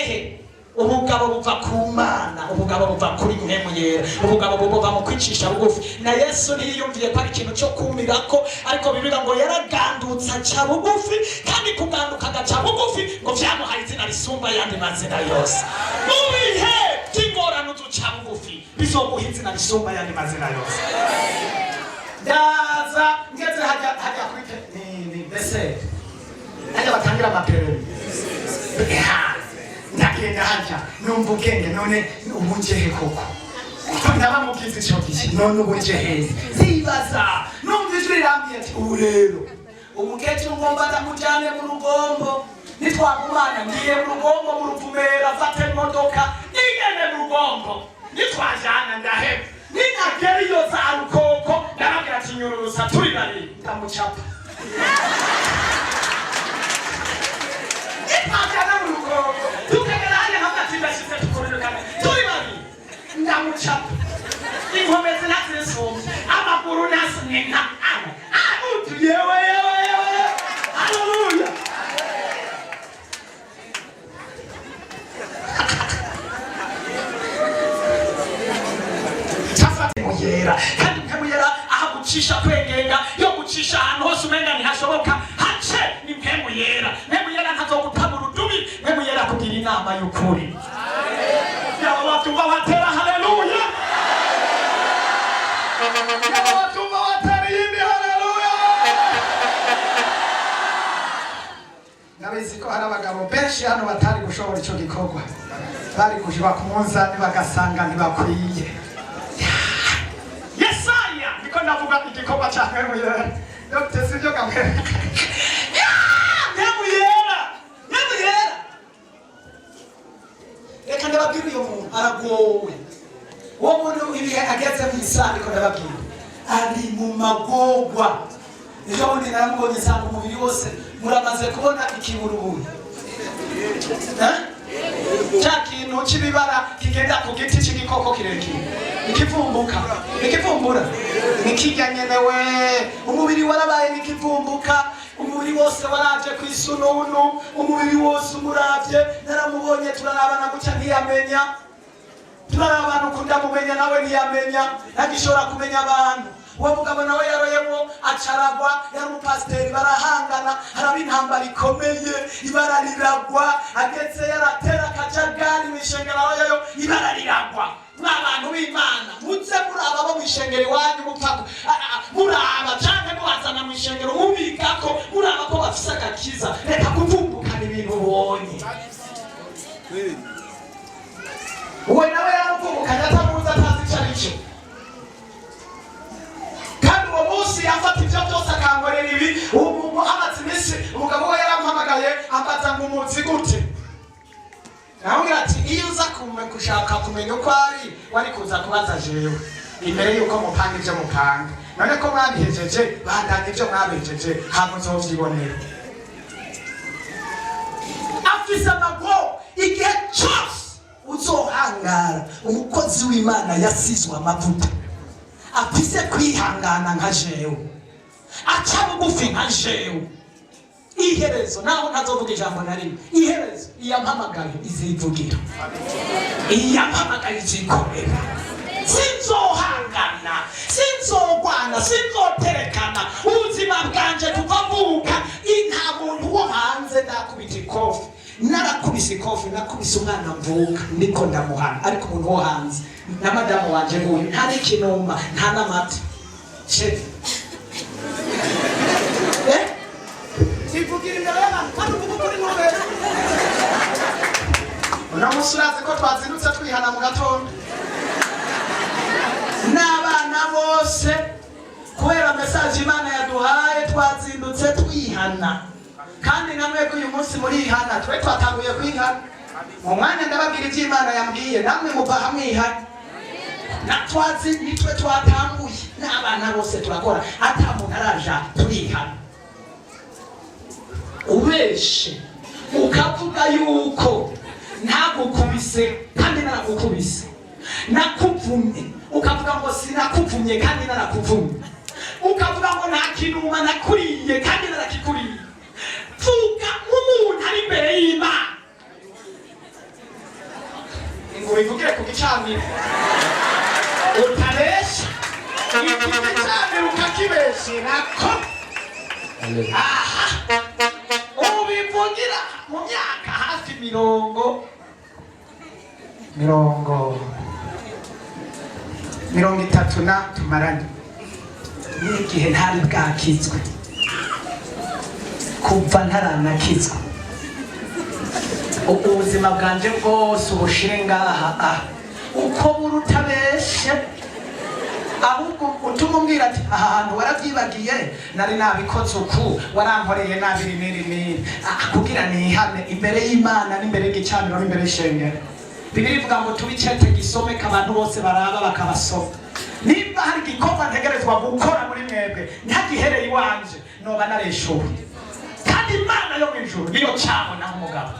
he ubugabo buva ku Mana, ubugabo buva kuri Mpemu Yera, ubugabo buva mu kwicisha bugufi. Na Yesu ntiyumviye ko ari ikintu cyo kumirako, ariko Bibiliya ngo yaragandutse aca bugufi, kandi kuganduka agaca bugufi ngo vyamuhaye izina risumba ayandi mazina yose. Mu bihe by'ingorane uzuca bugufi bizoguha izina risumba ayandi mazina yose. Ndaza ngeze hajya kwite ni bese hajya batangira amaperero ndagenda hajya numva ubwenge none ubunjehe koko ndaba mukizi cyo gihe none ubunjehe zibaza numva ijwi rirambiye ati ubu rero umukecuru ngomba ndamujyane mu rugombo nitwagumana ngiye mu rugombo mu ruvumera fate imodoka nigende mu rugombo nitwajana ndaheba ninagera iyo za rukoko ndababwira ati nyururusa turi babiri ndamucapa nipagana mu rugombo tukagera hariya hamwe ati ndashyize tukurirukana turi babiri ndamucapa inkomezi nazisumye amaguru nasumye nka utu yewe haleluya Muyera kandi Mpemuyera ahagucisha kwegenga yo gucisha ahantu hose umenga ntihashoboka hace ni Mpemuyera. Mpemuyera ntazogutabura udubi, Mpemuyera kugira inama y'ukuri. Yaba batumva batera haleluya, yaba batumva batera yindi haleluya. Nabizi ko hari abagabo benshi hano batari gushobora icyo gikorwa, bari kujiba ku munzani bagasanga ntibakwiye. Niko navuga igikorwa cya Mpemuyera. Dr. Sibyo kamwe. Mpemuyera. Reka ndababwira uyu muntu aragowe. Uwo muntu ibihe ageze mu isandi ko ndababwira. Ari mu magogwa. Ejo bundi naramubonye nsanga umubiri wose muramaze kubona ikiburuburu. Cya kintu cy'ibibara kigenda ku giti cy'igikoko kirekire ikivumbura nikijya nyenewe umubiri warabaye nikivumbuka umubiri wose waraje ku isununu umubiri wose umuravye naramubonye turarabana guca ntiyamenya turarabana ukunda mumenya nawe ntiyamenya ntagishobora kumenya abantu uwo mugabo nawe yaroyemo acaragwa yari umupasiteri barahangana haraba intambara ikomeye ibara riragwa agetse yaratera akajagari mu ishengero yayo ibara riragwa n'abantu b'Imana muze muraba bo mu ishengero iwanyu mupfa muraba canke muwazana mu ishengero mubikako muraba ko bafise agakiza reka kuvumbukana ibintu ubonye uwe nawe yamuvumbukanye atamuzi atazi ico arico kandi uwo munsi yafata ivyo byose akankorera ibi amaze iminsi umugabo we yarampamagaye ambaza ngo umuzi gute nawe ati iyo uza kushaka kumenya uko ari wari kuza kubaza jewe imbere yuko mupanga ivyo mupanga none ko mwabihejeje bandanye ivyo mwabihejeje hama uzovyibonera afise amago igihe cyose uzohangara umukozi w'Imana yasizwe amavuta afise kwihangana nka jewe aca bugufi nka jewe iherezo naho ntazovuga ijambo na rimwe iherezo iyampamagaye izivugira iyampamagaye izikorera sinzohangana sinzogwana sinzoterekana ubuzima bwanje kuva mvuka nta muntu wo hanze ndakubita ikofi narakubise ikofi nakubise umwana mvuka ndiko ndamuhana ariko umuntu wo hanze na madamu wanje nguyu nta n'ikinuma nta n'amata chef sivugira imbere y'abantu kandi uvuga kuri nobel unamusuraze ko twazindutse twihana mu gatondo n'abana bose kubera message Imana yaduhaye twazindutse twihana kandi namwe ko uyu munsi muri ihana twe twatanguye kwihana mu mwanya ndababwira ivyo Imana yambwiye namwe muva hamwe ihana natwazi nitwe twatanguye n'abana bose turakora ata muntu araja turihana ubeshe ukavuga yuko ntagukubise kandi narakukubise, nakuvumye ukavuga ngo sinakuvumye kandi narakuvumye, ukavuga ngo nta kinuma nakuriye kandi narakikuriye. Vuga nk'umuntu ari imbere y'Imana. ngo bivugire ku gicaniro utabesha, igicaniro ukakibeshera ko ubivugira mu myaka hafi mirongo itatu na tumaranye n'igihe ntari bwakizwe, kuva ntaranakizwa, ubuzima bwanje bwose ubushire ngaha uko burutabeshe, ahubwo utuma umbwira ati aha hantu waravyibagiye nari nabikoze uku warankoreye nabiri niri kugira nihane imbere y'Imana n'imbere y'igicaniro n'imbere y'ishengero. Bibiri ivuga ngo tubicete gisomeka abantu bose baraba bakabasoma. Nimba hari igikorwa ntegerezwa gukora muri mwebwe ntagihereye iwanje noba nareshuwe, kandi Imana yo mw'ijuru niyo cabona nk'umugabo.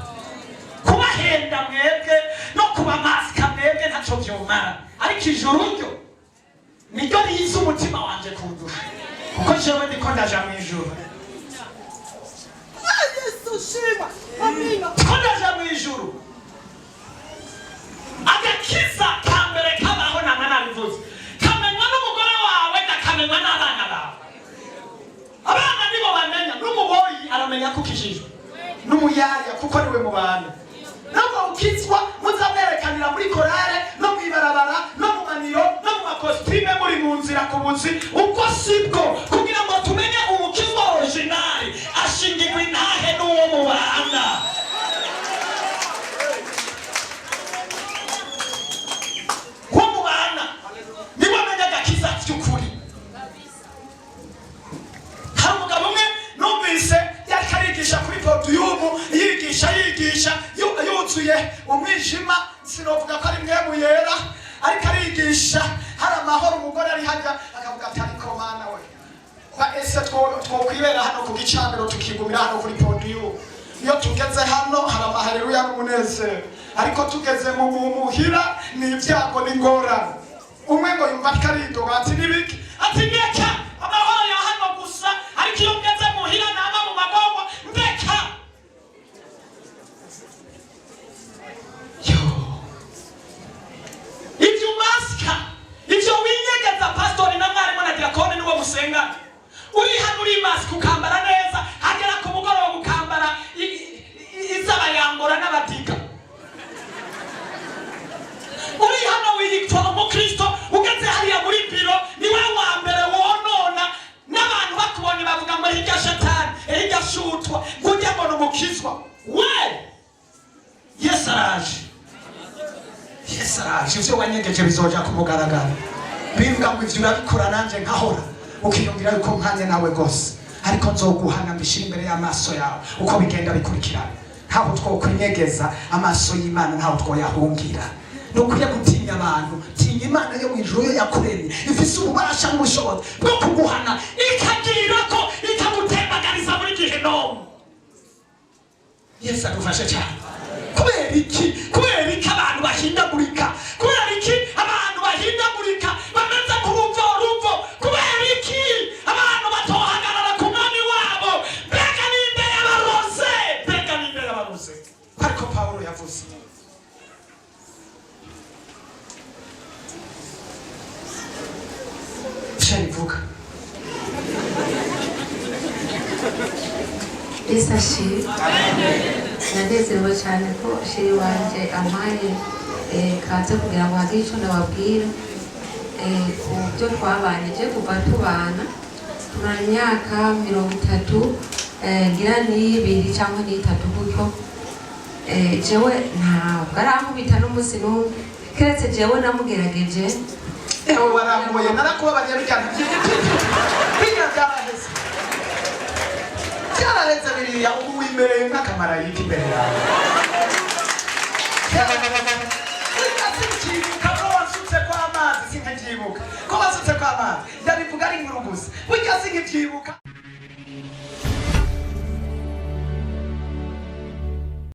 Kubahenda mwebwe no kubamasika mwebwe ntaco vyomara, ariko ijuru ryo niryo rizi umutima wanje kundusha, kuko jewe ndiko ndaja mw'ijuru. Yesu shima, amina. Ko ndaja mw'ijuru, agakiza kambere kabaho namwe nabivuze, kamenywa n'umugore wawe kakamenywa n'abana bawe. Abana nibo bamenya, n'umuboyi aramenya ko ukijijwe, n'umuyaya kuko niwe mubana. Ntabwo ukizwa muzamwerekanira muri korale no mwibarabara no mu maniro no mu makositime muri mu nzira ku buzi, ubwo sibwo kugira ngo tumenye umukizwa originali ashingirwa intahe n'uwo mubana. Uwo mubana niwe amenya agakiza by'ukuri. Hari umugabo umwe numvise yariko arigisha kuri podiyumu, yigisha yuzuye umwijima, sinovuga ko ari mwemu yera, ariko arigisha hari amahoro. Umugore ari hajya akavuga ati ariko mana we ese twokwibera hano ku gicaniro tukigumira hano kuri podiyumu, iyo tugeze hano hari amahaleluya n'umunezero, ariko tugeze mu muhira ni ibyago n'ingorane. Umwe ngo yumva ariko aridoga ati nibiki, ati ndeka amahoro ya hano gusa, ariko iyo ngeze muhira nama mu magogo ndeka. Ibyo umasika, ibyo winyegeza pastori na mwarimu na diakoni niwo musenga, uri hano uri masika ukambara neza, hagera ku mugoroba ukambara izabayangora n'abadiga. Uri hano wiyitwa umukristo, ugeze hariya muri biro niwe wa mbere wonona, n'abantu bakubonye bavuga ngo hirya shatani, hirya shutwa, ngujya ngo n'umukizwa. We Yesu araje, Yesu araje. Ivyo wanyegeje bizoja kumugaragara, bivuga ngo ivyo urabikora nanje nkahora, ukiyumvira yuko nkanye nawe gose, ariko nzoguhana mbishira imbere y'amaso yawe uko bigenda bikurikirana. Ntaho twokwinyegeza amaso y'Imana, ntaho twoyahungira. Nukwiye gutinya abantu, tinya Imana yo mw'ijuru yo yakuremye, ifise ububasha n'ubushobozi bwo kuguhana, ikagira ko ikagutembagariza muri gihenomu. Yesu adufashe cyane. Kubera iki abantu bahindagurika? Kubera iki abantu bahindagurika bameze nk'uruvo? Kubera iki abantu batohagarara ku mwami wabo? Mbega ninde yabaroze? Ariko Pawulo yavuze Sherivuga. Yesu ashimwe. Nanezerewe cyane ko sheri wanje ampaye kaze kugira ngo hagire icyo nababwira ku byo twabanyije kuva tubana. Tumara imyaka 30, ngira n'ibiri cyangwa n'itatu gutyo. Jewe ntabwo arankubita n'umunsi n'umwe, keretse jewe namugerageje. Ewe waramuye narakubabariye bijyana byaraheze biriya, ubu wimereye nk'akamarayika imbere yawe. Sinkibuka ko wasutse kw'amazi, sinkibyibuka ko wasutse kw'amazi, ndabivuga ari inkuru gusa, burya sinkibyibuka.